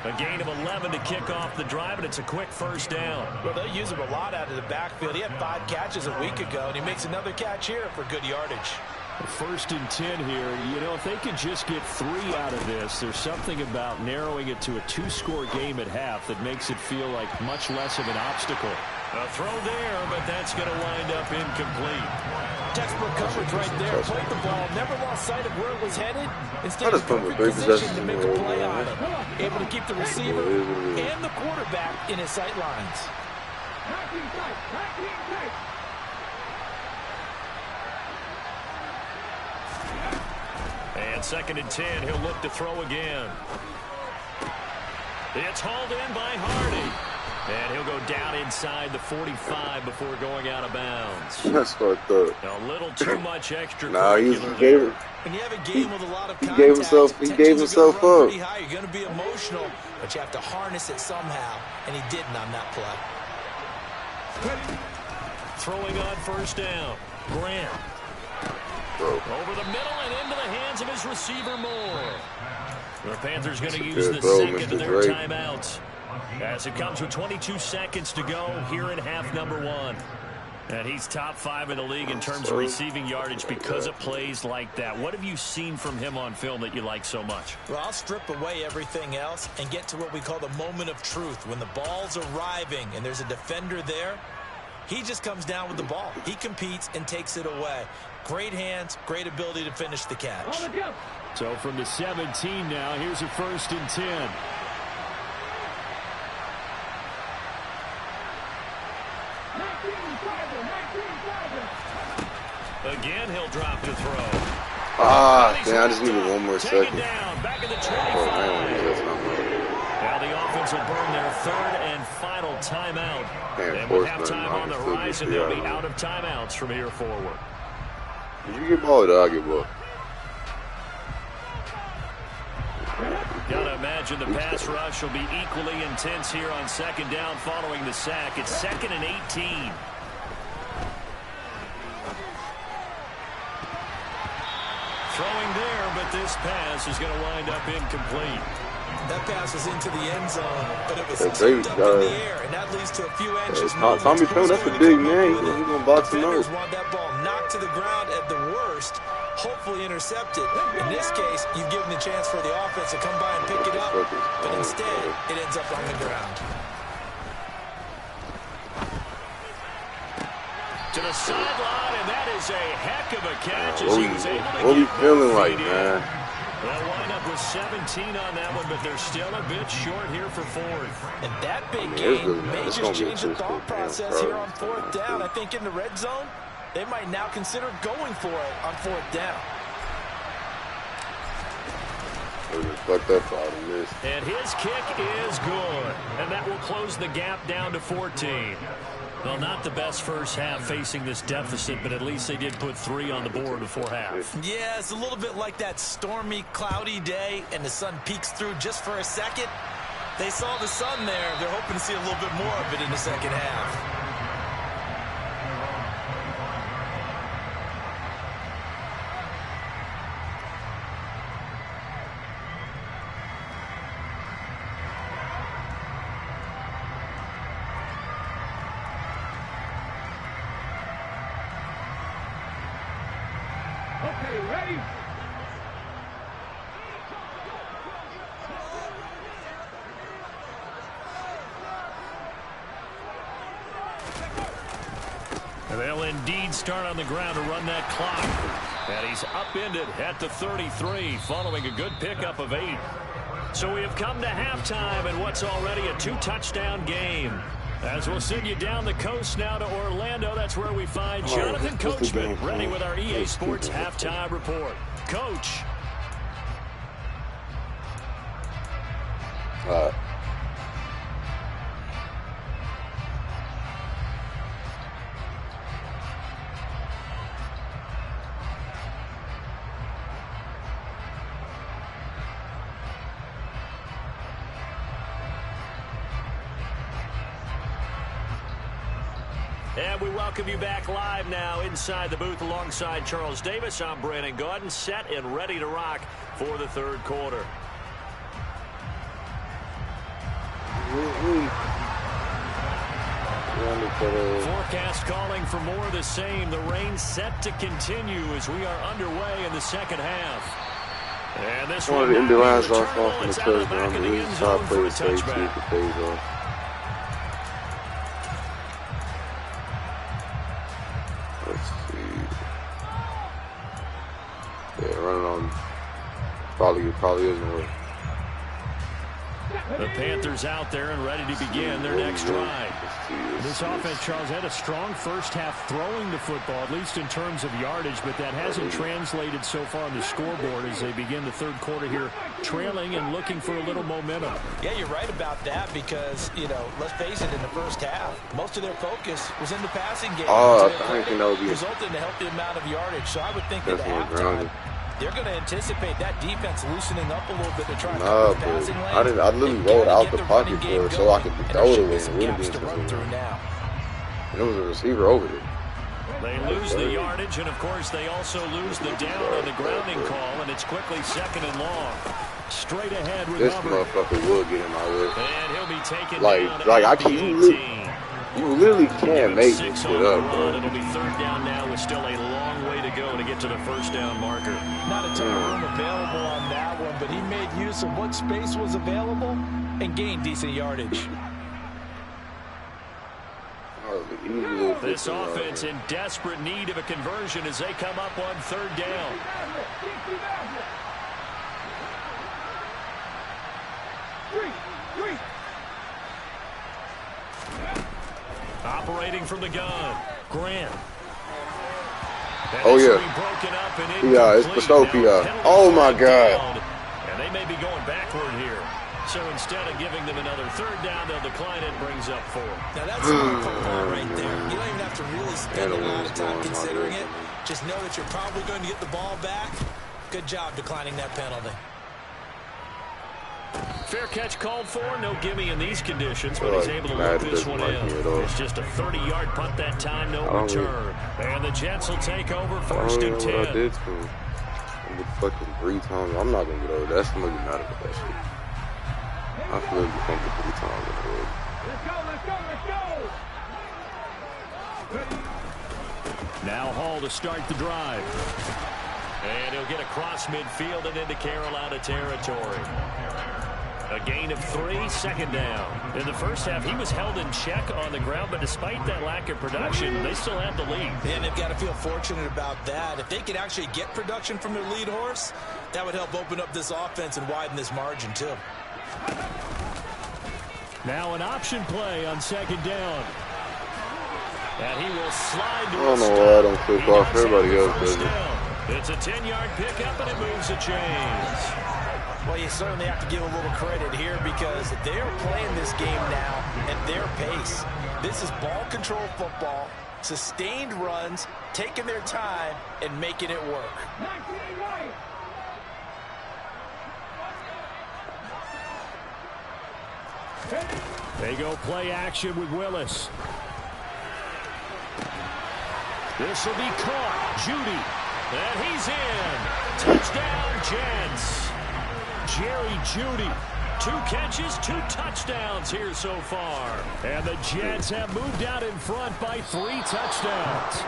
A: A gain of 11 to kick off the drive, and it's a quick first down.
E: Well, they'll use him a lot out of the backfield. He had 5 catches a week ago, and he makes another catch here for good yardage.
A: First and 10 here. You know, if they could just get 3 out of this, there's something about narrowing it to a 2-score game at half that makes it feel like much less of an obstacle. A throw there, but that's going to wind up incomplete.
E: Textbook coverage right there. Played the ball, never lost sight of where it was headed. Instead of perfect
B: 3
E: position to make a
B: possessions
E: play on it. Able to keep the receiver and the quarterback in his sight lines.
A: And second and 10, he'll look to throw again. It's hauled in by Hardy. And he'll go down inside the 45 before going out of bounds.
B: That's fucked up.
A: A little too much extra.
B: Nah, he gave it.
E: When you have a game with a lot of contact,
B: He gave himself up.
E: Pretty high. You're going to be emotional, but you have to harness it somehow, and he didn't on that play.
A: Throwing on first down. Grant. Over the middle and into the hands of his receiver Moore. The Panthers going to use the second of their timeouts. As it comes with 22 seconds to go here in half number 1. And he's top 5 in the league in terms of receiving yardage because of plays like that. What have you seen from him on film that you like so much?
E: Well, I'll strip away everything else and get to what we call the moment of truth. When the ball's arriving and there's a defender there, he just comes down with the ball. He competes and takes it away. Great hands, great ability to finish the catch.
A: So from the 17 now, here's a first and 10. Again, he'll drop to throw.
B: Damn, I just needed 1 more second.
A: Back at the 25. Now the offense will burn their 3rd and final timeout. And with halftime on the horizon, they'll be out of timeouts from here forward.
B: Did you get ball or did I get ball?
A: Gotta imagine the pass rush will be equally intense here on second down following the sack. It's 2nd and 18. Throwing there, but this pass is going to wind up incomplete.
E: That pass was into the end zone, but it was tipped up in the air, and that leads to a few inches.
B: Tommy Phil, that's a big man. He's going to box him out.
E: Want that ball knocked to the ground at the worst, hopefully intercepted. In this case, you've given the chance for the offense to come by and pick it up, but instead, it ends up on the ground.
A: To the sideline, and that is a heck of a catch as he was able to
B: what we feeling like, man?
A: They'll wind up with 17 on that one, but they're still a bit short here for 4th.
E: And that big game may just change the thought process here on 4th down. I think in the red zone, they might now consider going for it on 4th down.
A: And his kick is good, and that will close the gap down to 14. Well, not the best first half facing this deficit, but at least they did put 3 on the board before half.
C: Yeah, it's a little bit like that stormy, cloudy day, and the sun peeks through just for a second. They saw the sun there. They're hoping to see a little bit more of it in the second half.
D: Okay, ready?
A: They'll indeed start on the ground to run that clock. And he's upended at the 33 following a good pickup of 8. So we have come to halftime in what's already a 2-touchdown game. As we'll send you down the coast now to Orlando, that's where we find Jonathan Coachman ready with our EA Sports halftime report. Coach. And we welcome you back live now inside the booth alongside Charles Davis. I'm Brandon Gaudin, set and ready to rock for the third quarter. Forecast calling for more of the same. The rain set to continue as we are underway in the second half. And this one
B: in the lines off
A: returnable.
B: on the
A: It's out of the back
B: touchdown.
A: of the
B: We
A: end
B: try
A: zone
B: to
A: for
B: play
A: a
B: the safe, see
A: touchback.
B: if it pays off. Let's see. Yeah, running on probably isn't working.
A: The Panthers out there and ready to begin their next drive. This offense, Charles, had a strong first half throwing the football, at least in terms of yardage, but that hasn't translated so far on the scoreboard as they begin the third quarter here, trailing and looking for a little momentum.
E: Yeah, you're right about that because, you know, let's face it, in the first half, most of their focus was in the passing game.
B: Oh, I think that would be
E: resulted in a healthy amount of yardage. So I would think that at halftime, they're going to anticipate that defense loosening up a little bit to try to cover the passing lane.
B: I literally rolled out the pocket for it so I could throw it away and win
E: to run through now.
B: There was a receiver over there.
A: They lose the yardage, and of course they also lose the down on the grounding call, and it's quickly second and long. Straight ahead with
B: This
A: Hubbard.
B: motherfucker would get in my way.
A: And he'll be taken
B: Like I can't. You literally can't make this shit up, bro.
A: It'll be third down now with still a long way to go to get to the first down marker.
E: Not a ton of room available on that one, but he made use of what space was available and gained decent yardage.
A: This offense in desperate need of a conversion as they come up on third down. Operating from the gun, Grant.
B: Oh, yeah. Yeah, it's Pistopia. Oh, my God.
A: And they may be going backward here. So instead of giving them another third down, they'll decline it, brings up 4.
C: Now that's a football right there. You don't even have to really spend a lot of time considering it. Just know that you're probably going to get the ball back. Good job declining that penalty.
A: Fair catch called for. No gimme in these conditions, but he's able to look this one in. It's just a 30-yard punt that time, no return. And the Jets will take over first and 10.
B: What I did to him. I'm with fucking 3 times. I'm not going to get over that. That's going to be mad about that shit. I feel like you think the 3 times in the world.
D: Let's go, let's go, let's go!
A: Now Hall to start the drive. And he'll get across midfield and into Carolina territory. A gain of 3, second down. In the first half, he was held in check on the ground, but despite that lack of production, they still have the lead.
C: And they've got to feel fortunate about that. If they could actually get production from their lead horse, that would help open up this offense and widen this margin, too.
A: Now an option play on second down. And he will slide to
B: I don't know why I don't click off. Everybody else does it.
A: It's a 10-yard pickup, and it moves the chains.
E: Well, you certainly have to give a little credit here because they're playing this game now at their pace. This is ball control football, sustained runs, taking their time, and making it work.
A: They go play action with Willis. This will be caught. Judy. And he's in. Touchdown, Jets. Jerry Judy. 2 catches, 2 touchdowns here so far. And the Jets have moved out in front by 3 touchdowns.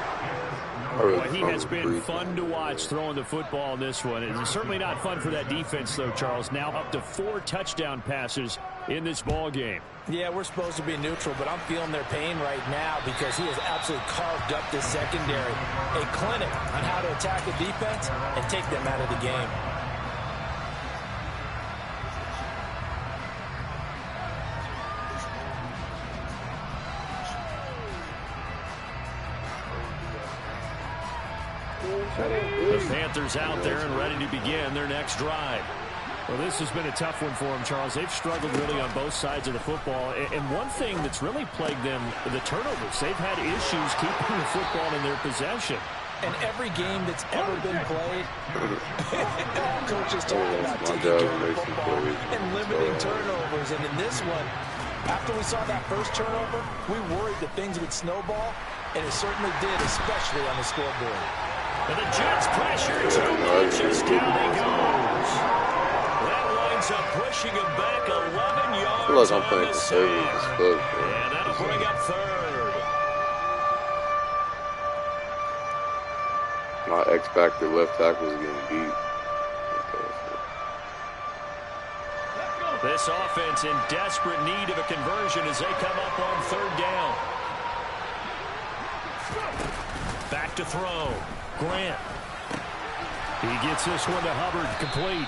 A: Boy, he has been fun to watch throwing the football in this one. It's certainly not fun for that defense, though, Charles. Now up to 4 touchdown passes in this ball game.
E: Yeah, we're supposed to be neutral, but I'm feeling their pain right now because he has absolutely carved up this secondary. A clinic on how to attack the defense and take them out of the game.
A: The Panthers out there and ready to begin their next drive. Well, this has been a tough one for them, Charles. They've struggled really on both sides of the football. And one thing that's really plagued them, the turnovers. They've had issues keeping the football in their possession.
E: And every game that's ever been played, all coaches talk about taking care of the football and limiting turnovers. And in this one, after we saw that first turnover, we worried that things would snowball, and it certainly did, especially on the scoreboard.
A: And the Jets pressure too much as down he goes. That winds up pushing him back 11 yards.
B: I feel like I'm playing conservative as fuck.
A: And that'll bring up 3rd.
B: My X-Factor left tackle is getting beat.
A: This offense in desperate need of a conversion as they come up on 3rd down. Back to throw. Grant. He gets this one to Hubbard, complete.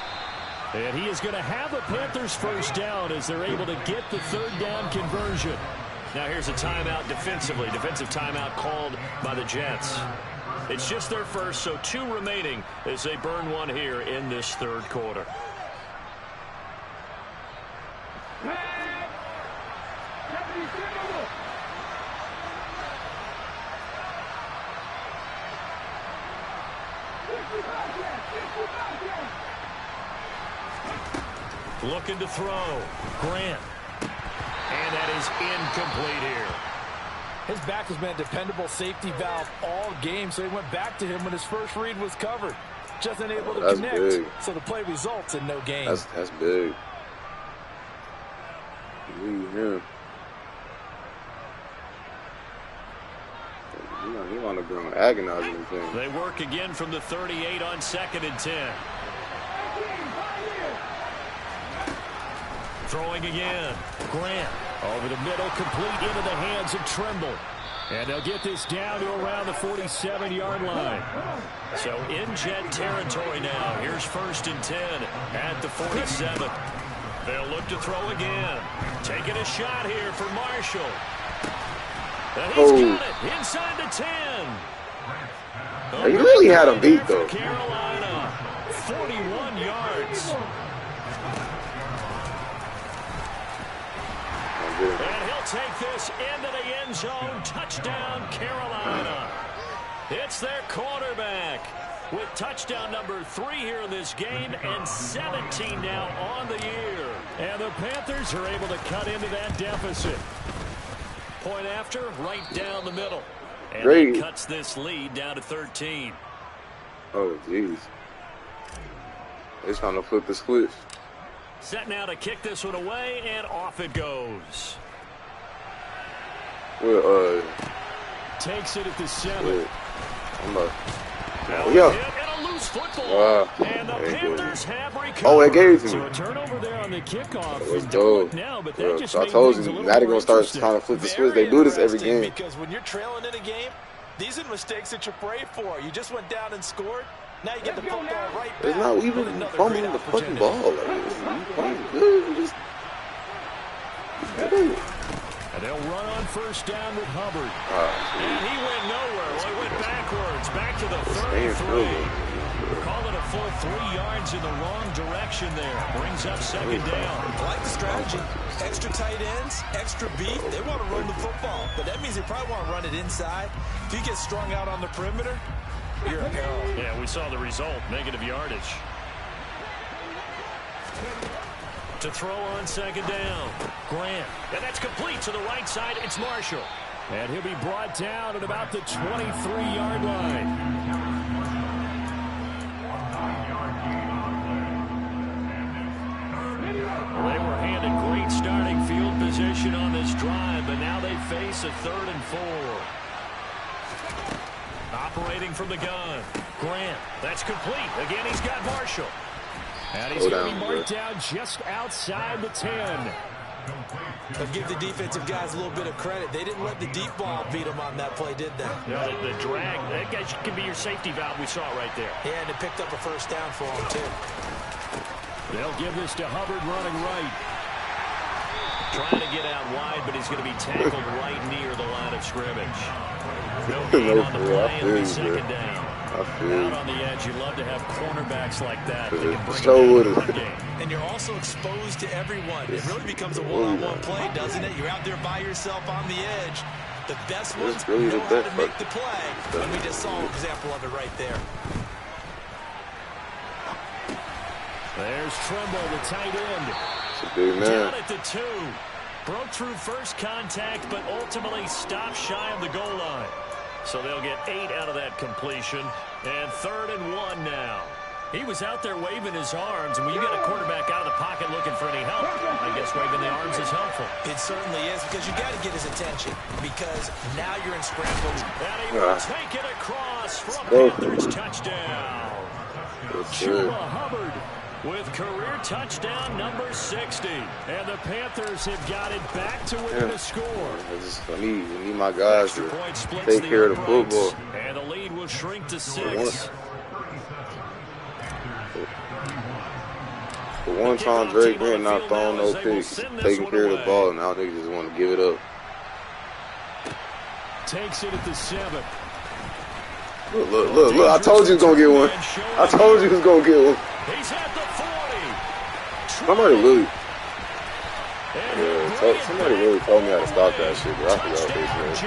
A: And he is going to have a Panthers first down as they're able to get the 3rd down conversion. Now here's a timeout defensively. Defensive timeout called by the Jets. It's just their first, so 2 remaining as they burn one here in this 3rd quarter. Looking to throw. Grant. And that is incomplete here.
E: His back has been a dependable safety valve all game, so he went back to him when his first read was covered. Just unable to connect, big. So the play results in no gain.
B: That's big. Yeah. He want to go and agonize anything.
A: They work again from the 38 on 2nd and 10. Throwing again. Grant over the middle, complete into the hands of Trimble. And they'll get this down to around the 47-yard line. So in Jet territory now. Here's 1st and 10 at the 47. They'll look to throw again. Taking a shot here for Marshall. And he's got it inside the 10.
B: He really had him beat, though.
A: Carolina, 41 yards. And he'll take this into the end zone. Touchdown, Carolina. It's their quarterback with touchdown number 3 here in this game and 17 now on the year. And the Panthers are able to cut into that deficit. Point after, right down the middle. And that cuts this lead down to 13.
B: Oh, jeez. They're trying to flip the switch.
A: Set now to kick this one away, and off it goes.
B: Well,
A: takes it at the 7.
B: Yeah.
A: And a loose football. And the Panthers have recovered.
B: Oh, it gave to me.
A: So a turnover there on the kickoff.
B: Let's go.
A: Now, but that just
B: I told you, now they're going to start trying to flip the switch. They do this every game.
E: Because when you're trailing in a game, these are mistakes that you pray for. You just went down and scored. Now you get the football right back.
B: It's not even fumbling the fucking ball. Like, you playing good. Just
A: and they'll run on first down with Hubbard. And he went nowhere. Well, he went backwards. Back to the 33. Call it a full 3 yards in the wrong direction there. Brings up second down.
C: I like the strategy. Extra tight ends, extra beat. They want to run the football, but that means they probably want to run it inside. If you get strung out on the perimeter, you're in peril.
A: Yeah, we saw the result, negative yardage. To throw on second down, Grant. And that's complete to the right side. It's Marshall. And he'll be brought down at about the 23-yard line. They were handed great starting field position on this drive, but now they face a 3rd and 4. Operating from the gun, Grant. That's complete. Again, he's got Marshall. And he's going to be marked down just outside the 10.
C: But give the defensive guys a little bit of credit. They didn't let the deep ball beat them on that play, did they?
A: Yeah, the drag, that guy can be your safety valve. We saw it right there.
C: Yeah, and it picked up a first down for them, too.
A: They'll give this to Hubbard running right. Trying to get out wide, but he's going to be tackled right near the line of scrimmage. No gain on the play, and it'll be second down. Out on the edge, you love to have cornerbacks like that. That can bring it down game.
C: And you're also exposed to everyone. It really becomes a one-on-one play, doesn't it? You're out there by yourself on the edge. The best ones know how to make the play. And we just saw an example of it right there.
A: There's Tremble, the tight end.
B: It's a big man.
A: Down at the 2. Broke through first contact, but ultimately stopped shy of the goal line. So they'll get 8 out of that completion. And 3rd and 1 now. He was out there waving his arms, and when you get a quarterback out of the pocket looking for any help, I guess waving the arms is helpful.
C: It certainly is, because you got to get his attention, because now you're in scramble.
A: And he will take it across for a Panthers touchdown. Chuba Hubbard with career touchdown number 60. And the Panthers have got it back to within a score.
B: I need my guys to take care of the football.
A: And the lead will shrink to 6.
B: The one time Drake Grant not throwing no picks, taking care of the ball, and now they just want to give it up.
A: Takes it at the 7.
B: Look. I told you he was going to get one. I told you he was going to get one.
A: He's at the 40.
B: Somebody really told me how to stop that shit, but I forgot what they said.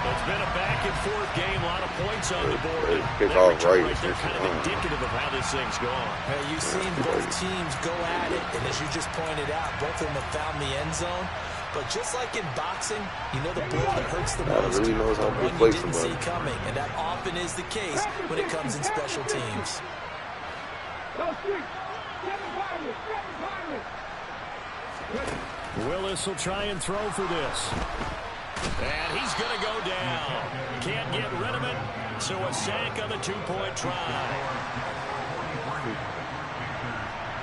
A: It's been a back-and-forth game, a lot of points on the board.
B: Kick off right.
A: They're kind of indicative of how this thing's going.
C: Hey, you've seen both teams go at it, and as you just pointed out, both of them have found the end zone. But just like in boxing, you know the blow that hurts the most,
B: really knows how to
C: one
B: play
C: you didn't see coming, and that often is the case when it comes in special teams.
A: Willis will try and throw for this. And he's going to go down. Can't get rid of it. So a sack on the 2-point try.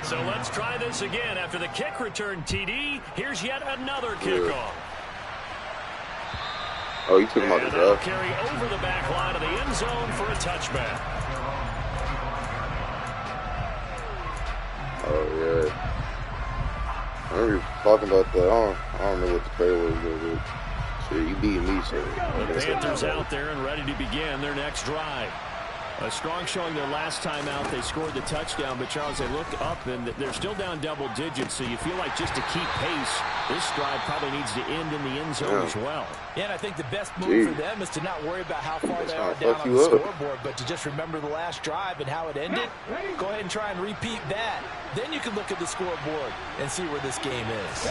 A: So let's try this again. After the kick return TD, here's yet another kickoff.
B: Oh, you took him out the draft.
A: Carry over the back line of the end zone for a touchback.
B: Oh, yeah. I remember you talking about that. I don't know what the play was going to do. Shit, you beat me, so.
A: The Panthers out there and ready to begin their next drive. A strong showing their last time out. They scored the touchdown, but Charles, they look up and they're still down double digits, so you feel like just to keep pace, this drive probably needs to end in the end zone as well.
E: Yeah, and I think the best move for them is to not worry about how far they are down on the scoreboard, but to just remember the last drive and how it ended. Go ahead and try and repeat that. Then you can look at the scoreboard and see where this game is.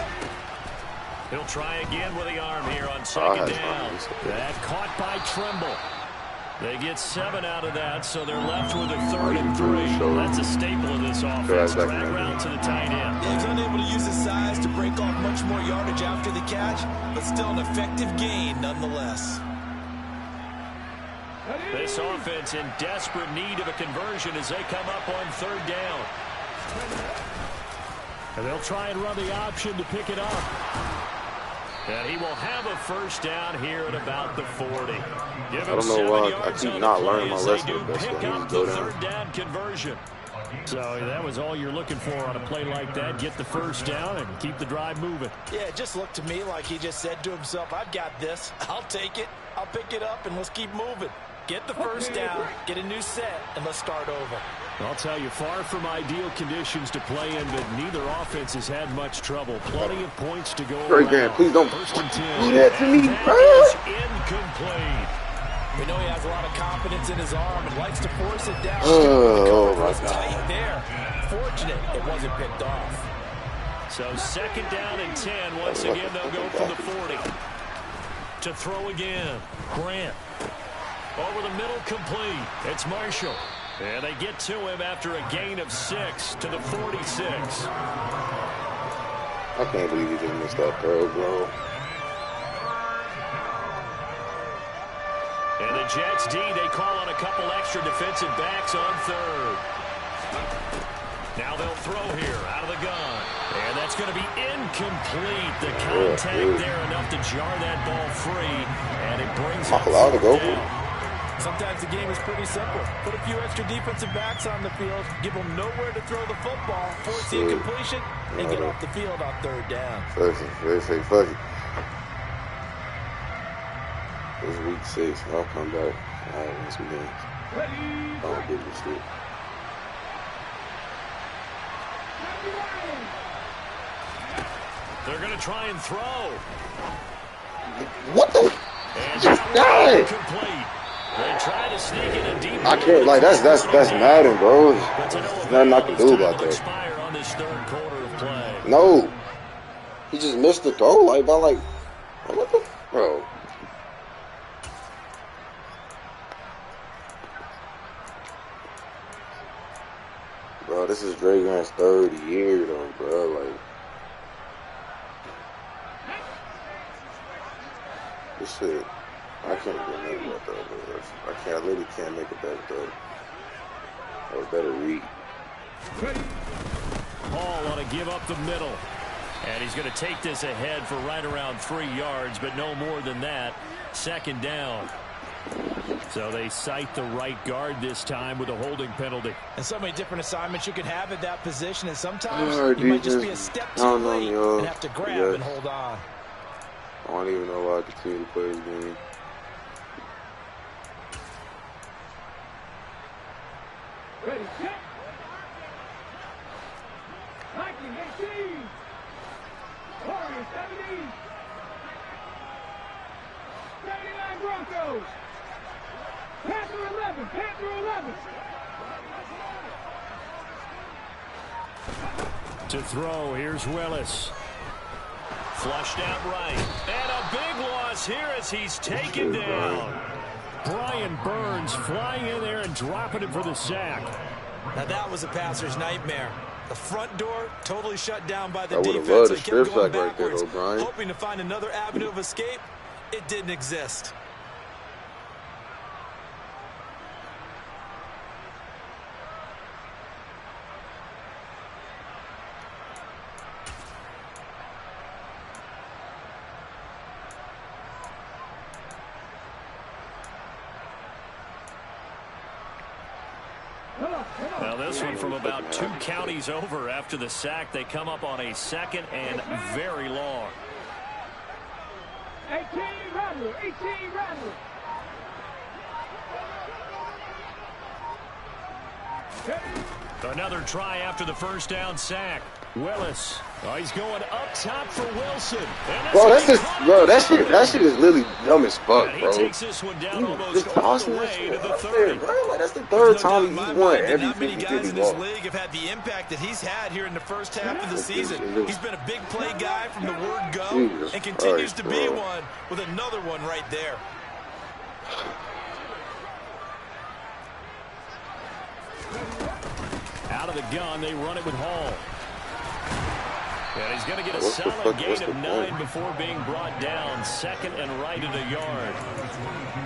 A: He'll try again with the arm here on second down. That caught by Tremble. They get 7 out of that, so they're left with a 3rd and 3. That's a staple of this offense. Drag route to the tight end.
C: He's unable to use his size to break off much more yardage after the catch, but still an effective gain nonetheless.
A: This offense in desperate need of a conversion as they come up on 3rd down. And they'll try and run the option to pick it up. And he will have a first down here at about the 40.
B: I don't know why I keep not learning my lesson. That's why I need to go down.
A: 3rd down conversion. So that was all you're looking for on a play like that. Get the first down and keep the drive moving.
E: Yeah, it just looked to me like he just said to himself, I've got this. I'll take it. I'll pick it up, and let's keep moving. Get the first down, get a new set, and let's start over.
A: I'll tell you, far from ideal conditions to play in, but neither offense has had much trouble. Plenty of points to go
B: Great
A: around.
B: game. Please don't do
A: 10.
B: that to me,
A: That
B: bro.
A: is incomplete.
E: We know he has a lot of confidence in his arm and likes to force it down.
B: Oh, my
E: It's
B: God.
E: tight there. Fortunate it wasn't picked off.
A: So second down and 10. Once again, they'll go from the 40. To throw again. Grant. Over the middle, complete. It's Marshall. And they get to him after a gain of 6 to the 46.
B: I can't believe he just missed that throw, bro.
A: And the Jets D, they call on a couple extra defensive backs on third. Now they'll throw here out of the gun. And that's going to be incomplete. The contact there enough to jar that ball free. And it brings up
B: allowed to go
A: down.
E: Sometimes the game is pretty simple. Put a few extra defensive backs on the field, give them nowhere to throw the football, force the incompletion, and get off the field on third down.
B: They say, fuck it. It's week 6. I'll come back. I'll win some games. I don't give a shit.
A: They're going to try and throw.
B: What the?
A: And
B: Just
A: that
B: died.
A: one incomplete. They try to sneak in a deep.
B: I can't, like, that's Madden, bro.
A: But to no
B: There's nothing I can do
A: avail,
B: about
A: it's
B: that.
A: time to expire on this third quarter of play.
B: No. He just missed the throw, like, by, like, what the? Bro. Bro, this is Dre Grant's 3rd year, though, bro. Like, this shit, I can't get nothing about that, bro. I literally can't make a better throw. Or a better read.
A: Hall ought to give up the middle. And he's going to take this ahead for right around 3 yards, but no more than that. Second down. So they cite the right guard this time with a holding penalty.
E: And so many different assignments you can have at that position, and sometimes
B: Alright,
E: you might just be a
B: defense.
E: step too
B: No,
E: late
B: yo.
E: and have to grab
B: Yes.
E: and hold on.
B: I don't even know why I continue to play this game.
D: Ready, set. 1918. Warriors 70. 79 Broncos. Panther 11. Panther 11.
A: To throw, here's Willis. Flushed out right. And a big loss here as he's taken down. Brian Burns flying in there and dropping it for the sack.
C: Now that was a passer's nightmare. The front door totally shut down by the
B: I would've
C: defense.
B: loved a
C: They kept
B: strip
C: going
B: sack right there,
C: backwards,
B: O'Brien.
C: hoping to find another avenue of escape. It didn't exist.
A: Now this one from about 2 counties over after the sack. They come up on a 2nd and very long.
D: 18 Rattler. 18 Rattler.
A: Another try after the first down sack. Willis. Oh, he's going up top for Wilson. And
B: Bro, that's
A: gonna
B: just,
A: be
B: bro,
A: caught
B: that shit is literally dumb as fuck,
A: And
B: bro.
A: he takes this one down almost
B: Just
A: all the
B: tossing that
A: way
B: shit
A: to the
B: up
A: 30.
B: there, bro. Like, that's the
C: There's
B: third
C: no doubt
B: time
C: in my
B: he's won
C: mind that
B: every
C: not many
B: single
C: guys
B: game
C: in
B: he
C: this
B: lost.
C: league have had the impact that he's had here in the first half of the season.
B: Jesus.
C: He's been a big play guy from the word go
B: Jesus
C: and continues
B: Christ,
C: to be
B: bro.
C: one with another one right there.
A: Out of the gun, they run it with Hall. And he's going to get a
B: What's the
A: solid
B: fuck-
A: gain
B: what's
A: of
B: the
A: 9
B: point?
A: before being brought down. 2nd and right at a yard.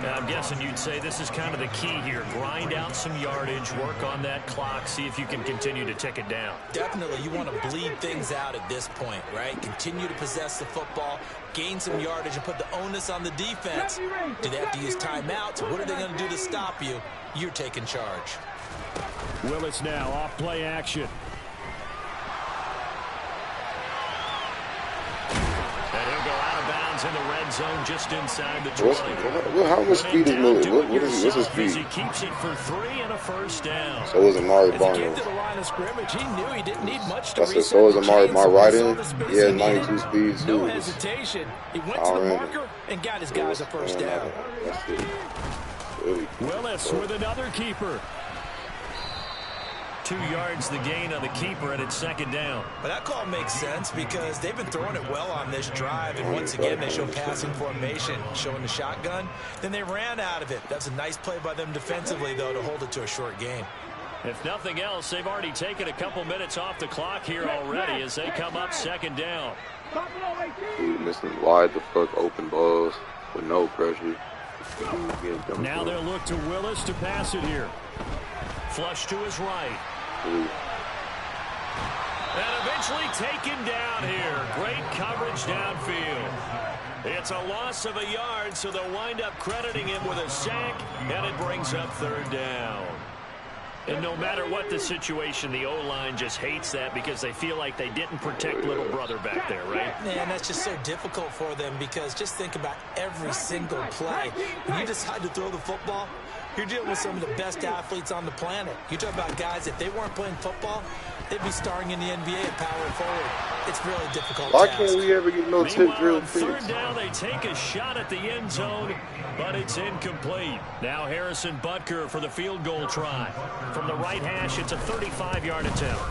A: Now, I'm guessing you'd say this is kind of the key here. Grind out some yardage, work on that clock, see if you can continue to tick it down.
E: Definitely, you want to bleed things out at this point, right? Continue to possess the football, gain some yardage, and put the onus on the defense. Do they have to use timeouts? What are they going to do to stop you? You're taking charge.
A: Willis now off play action. And he'll go out of bounds He's in the red zone just inside the 20.
B: How much speed is Miller? What's his speed?
A: He keeps it for 3 and a first down.
B: So is Amari Barnes.
E: As he came to the line of scrimmage, he knew he didn't need much to
B: reset. So is Amari, my right end. He has 92 speed too.
E: No hesitation. He went to the marker and got his guys a first down.
B: That's it. Really
A: Willis with another keeper. 2 yards the gain on the keeper, and it's second down.
C: But that call makes sense because they've been throwing it well on this drive, and once again they show passing formation, showing the shotgun. Then they ran out of it. That's a nice play by them defensively, though, to hold it to a short game.
A: If nothing else, they've already taken a couple minutes off the clock here already as they come up second down.
B: Dude, missing wide the fuck open balls with no pressure.
A: Now they'll look to Willis to pass it here. Flush to his right. And eventually taken down here. Great coverage downfield. It's a loss of a yard, so they'll wind up crediting him with a sack, and it brings up third down. And no matter what the situation, the O-line just hates that because they feel like they didn't protect little brother back there, right?
C: Man, that's just so difficult for them because just think about every single play. When you decide to throw the football, you're dealing with some of the best athletes on the planet. You talk about guys, if they weren't playing football, they'd be starring in the NBA at power forward. It's really difficult.
B: Why can't we ever get no tip drill?
A: Third down, they take a shot at the end zone, but it's incomplete. Now Harrison Butker for the field goal try. From the right hash, it's a 35-yard attempt.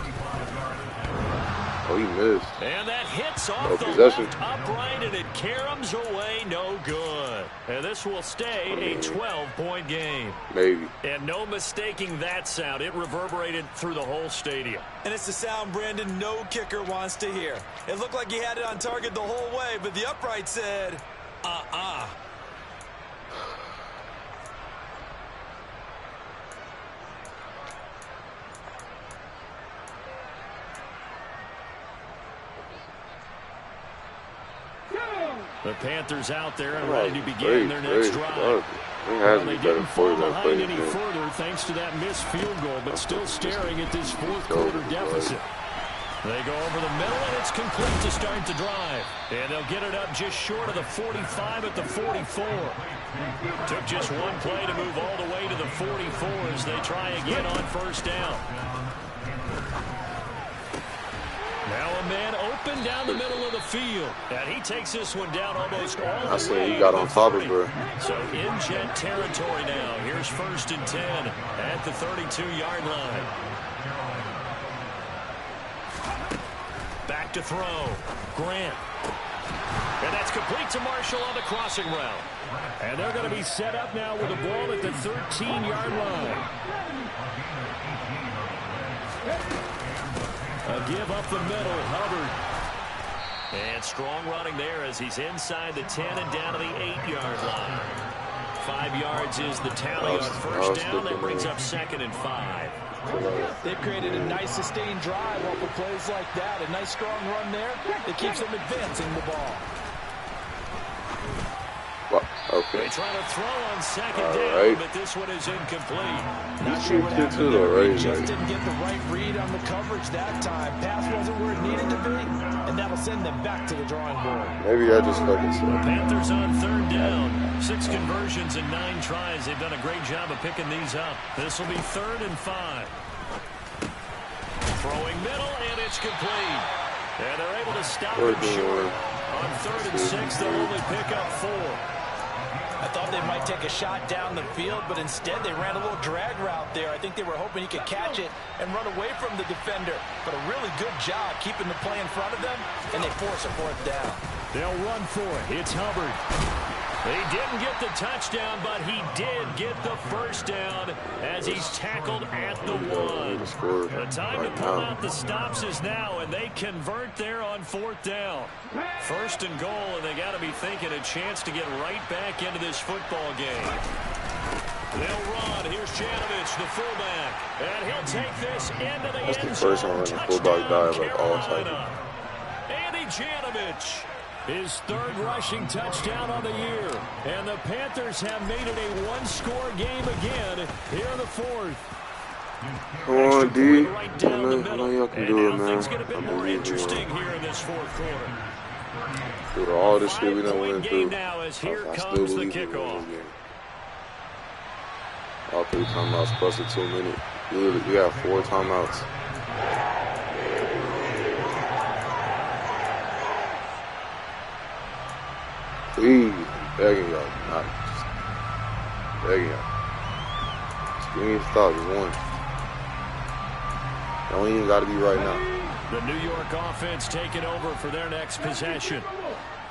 B: Oh, he missed.
A: And that hits off the
B: possession.
A: left upright, and it caroms away, no good. And this will stay a 12-point game.
B: Maybe.
A: And no mistaking that sound. It reverberated through the whole stadium.
C: And it's the sound, Brandon, no kicker wants to hear. It looked like he had it on target the whole way, but the upright said,
A: The Panthers out there and ready to begin their next drive.
B: They
A: didn't fall behind any further thanks to that missed field goal, but still staring at this fourth-quarter deficit. They go over the middle, and it's complete to start the drive. And they'll get it up just short of the 45 at the 44. Took just one play to move all the way to the 44 as they try again on first down. Now a man open down the middle of the field. And he takes this one down almost all the way.
B: I see he got on top of her.
A: So in jet territory now. Here's 1st and 10 at the 32-yard line. Back to throw. Grant. And that's complete to Marshall on the crossing route. And they're going to be set up now with the ball at the 13-yard line. A give up the middle, Hubbard. And strong running there as he's inside the 10 and down to the 8-yard line. 5 yards is the tally on first down. That brings up 2nd and 5.
E: They've created a nice sustained drive off of plays like that. A nice strong run there that keeps them advancing the ball.
B: Okay.
A: They try to throw on second down, but this one is incomplete.
E: Not sure what happened there. He just didn't get the right read on the coverage that time. Pass wasn't where it needed to be, and that'll send them back to the drawing board.
B: Maybe I just fucking said.
A: Panthers on third down. 6 conversions and 9 tries. They've done a great job of picking these up. This will be 3rd and 5. Throwing middle, and it's complete. And they're able to stop it short. On 3rd and 6, they'll only pick up 4.
E: I thought they might take a shot down the field, but instead they ran a little drag route there. I think they were hoping he could catch it and run away from the defender. But a really good job keeping the play in front of them, and they force a 4th down.
A: They'll run for it. It's Hubbard. He didn't get the touchdown, but he did get the first down as he's tackled at the 1. The time to pull out the stops is now, and they convert there on 4th down. 1st and goal, and they got to be thinking a chance to get right back into this football game. They'll run. Here's Janovich, the fullback, and he'll take this into the end zone.
B: That's the first one when the fullback dive like all cycle.
A: Andy Janovich. His 3rd rushing touchdown on the year. And the Panthers have made it a 1-score game again here in the 4th.
B: Come on, D.
A: Right down the middle.
B: I know y'all can do it, man.
A: Things get a bit more interesting here in this 4th quarter.
B: Through all this shit we done went through,
A: now as here
B: I still
A: comes the
B: believe in
A: kickoff.
B: this game. All 3 timeouts plus a 2 minute. We got 4 timeouts. Please, I'm begging y'all, not just begging y'all. Just give me a stop, just one. Don't even got to be right now.
A: The New York offense taking over for their next possession.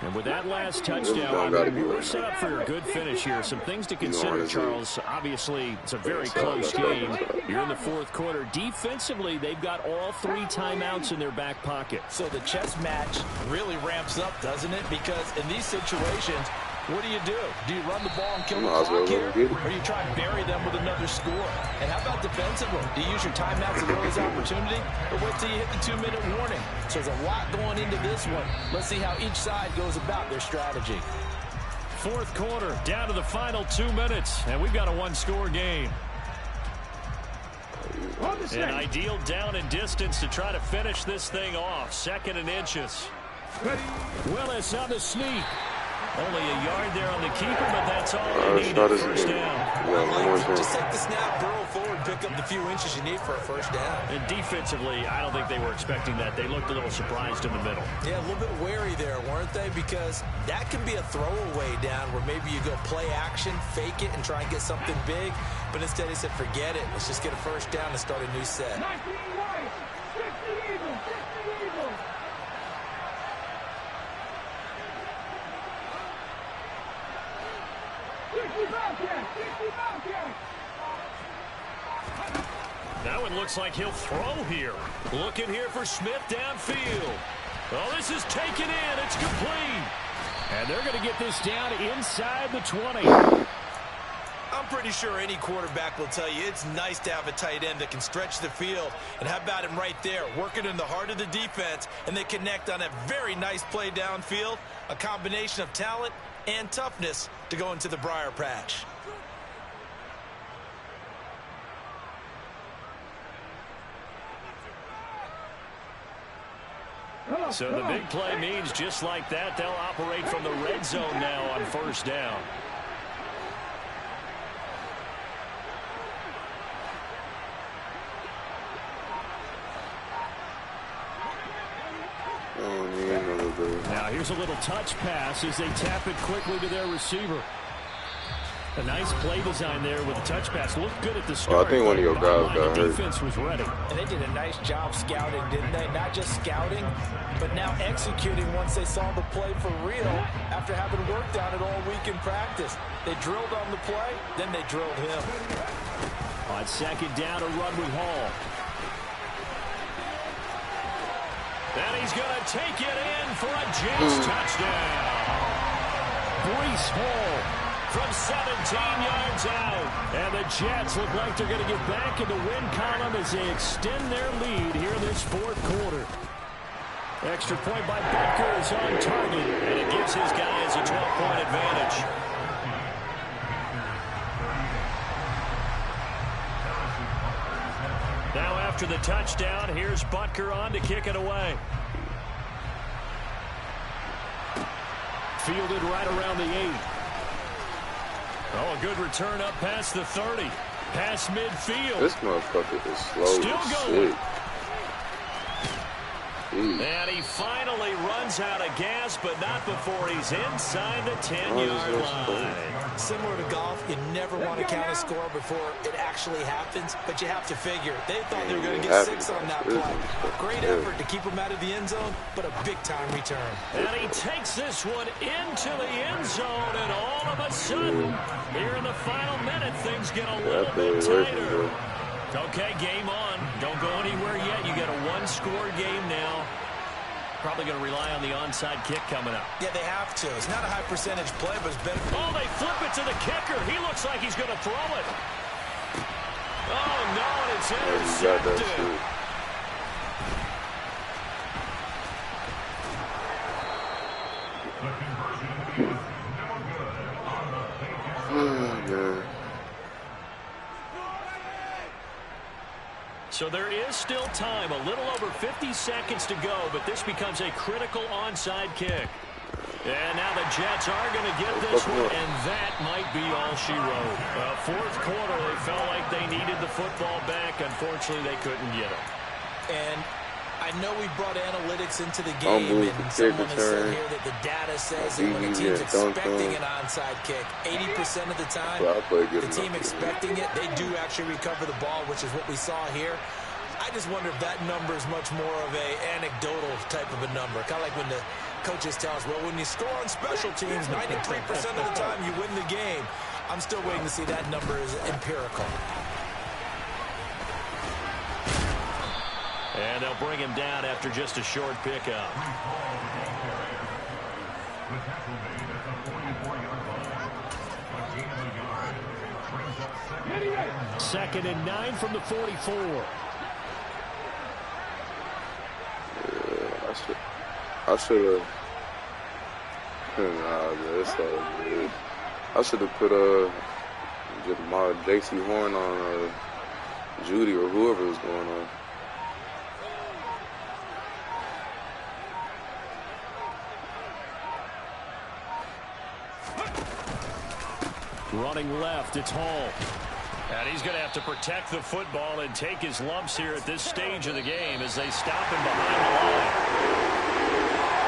A: And with that last touchdown, we're set up for a good finish here. Some things to consider, Charles. Obviously, it's a very close game. You're in the 4th quarter. Defensively, they've got all 3 timeouts in their back pocket.
E: So the chess match really ramps up, doesn't it? Because in these situations, what do? Do you run the ball and kill the clock here? Or do you try and bury them with another score? And how about defensively? Do you use your timeouts as early as opportunity? Or wait till you hit the 2-minute warning? So there's a lot going into this one. Let's see how each side goes about their strategy.
A: 4th quarter, down to the final 2 minutes. And we've got a 1-score game. An ideal down and distance to try to finish this thing off. 2nd and inches. Willis on the sneak. Only a yard there on the keeper, but that's all they need for first down.
E: Just take the snap, burrow forward, pick up the few inches you need for a first down.
A: And defensively, I don't think they were expecting that. They looked a little surprised in the middle.
E: Yeah, a little bit wary there, weren't they? Because that can be a throwaway down where maybe you go play action, fake it, and try and get something big. But instead they said, forget it. Let's just get a first down and start a new set.
A: Now it looks like he'll throw here. Looking here for Smith downfield. Oh, this is taken in. It's complete. And they're going to get this down inside the 20.
C: I'm pretty sure any quarterback will tell you it's nice to have a tight end that can stretch the field. And how about him right there, working in the heart of the defense, and they connect on a very nice play downfield. A combination of talent and toughness to go into the briar patch.
A: So the big play means just like that, they'll operate from the red zone now on first down. Now here's a little touch pass as they tap it quickly to their receiver. A nice play design there with a touch pass. Looked good at the start.
B: I think one of your guys got hurt.
A: Defense was ready.
E: And they did a nice job scouting, didn't they? Not just scouting, but now executing once they saw the play for real after having worked on it all week in practice. They drilled on the play, then they drilled him.
A: On second down, a run with Hall. And he's going to take it in for a Jets touchdown. Breece Hall from 17 yards out. And the Jets look like they're going to get back in the win column as they extend their lead here in this 4th quarter. Extra point by Butker is on target, and it gives his guys a 12-point advantage. Now after the touchdown, here's Butker on to kick it away. Fielded right around the 8. Oh, a good return up past the 30. Past midfield.
B: This motherfucker is slow.
A: Still going.
B: Shit.
A: And he finally runs out of gas, but not before he's inside the 10-yard line.
E: Similar to golf, you never want to count a score before it actually happens, but you have to figure. They thought they were going to get 6 on that play. Great effort to keep them out of the end zone, but a big-time return.
A: And he takes this one into the end zone, and all of a sudden, here in the final minute, things get a little bit tighter. Okay, game on. Don't go anywhere yet. You got a 1-score game now. Probably going to rely on the onside kick coming up.
E: Yeah, they have to. It's not a high-percentage play, but it's better.
A: Oh, they flip it to the kicker. He looks like he's going to throw it. Oh, no, and it's intercepted. So there is still time, a little over 50 seconds to go, but this becomes a critical onside kick. And now the Jets are going to get this one, and that might be all she wrote. Fourth quarter, they felt like they needed the football back. Unfortunately, they couldn't get it.
E: And I know we brought analytics into the game, and someone has said here that the data says that when a team's expecting an onside kick, 80% of the time, the team expecting it, they do actually recover the ball, which is what we saw here. I just wonder if that number is much more of a anecdotal type of a number. Kind of like when the coaches tell us, well, when you score on special teams, 93% of the time you win the game. I'm still waiting to see that number is empirical.
A: And they'll bring him down after just a short pickup. Second and 9 from the 44.
B: I should have. Nah, that's all good. I should have put my J.C. Horn on Judy or whoever was going on.
A: Running left, it's Hall. And he's going to have to protect the football and take his lumps here at this stage of the game as they stop him behind the line.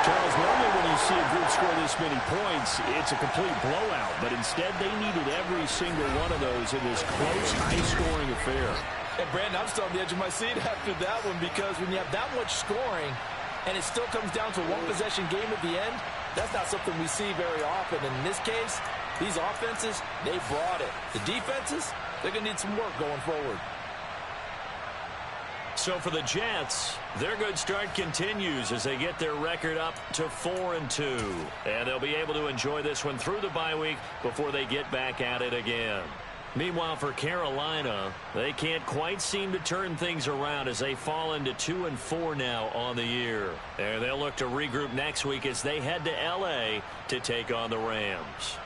A: Charles, normally when you see a group score this many points, it's a complete blowout. But instead, they needed every single one of those in this close, high-scoring affair.
E: And, Brandon, I'm still on the edge of my seat after that one because when you have that much scoring and it still comes down to a one-possession game at the end, that's not something we see very often. And in this case, these offenses, they brought it. The defenses, they're going to need some work going forward.
A: So for the Jets, their good start continues as they get their record up to 4-2. And they'll be able to enjoy this one through the bye week before they get back at it again. Meanwhile, for Carolina, they can't quite seem to turn things around as they fall into 2-4 now on the year. And they'll look to regroup next week as they head to L.A. to take on the Rams.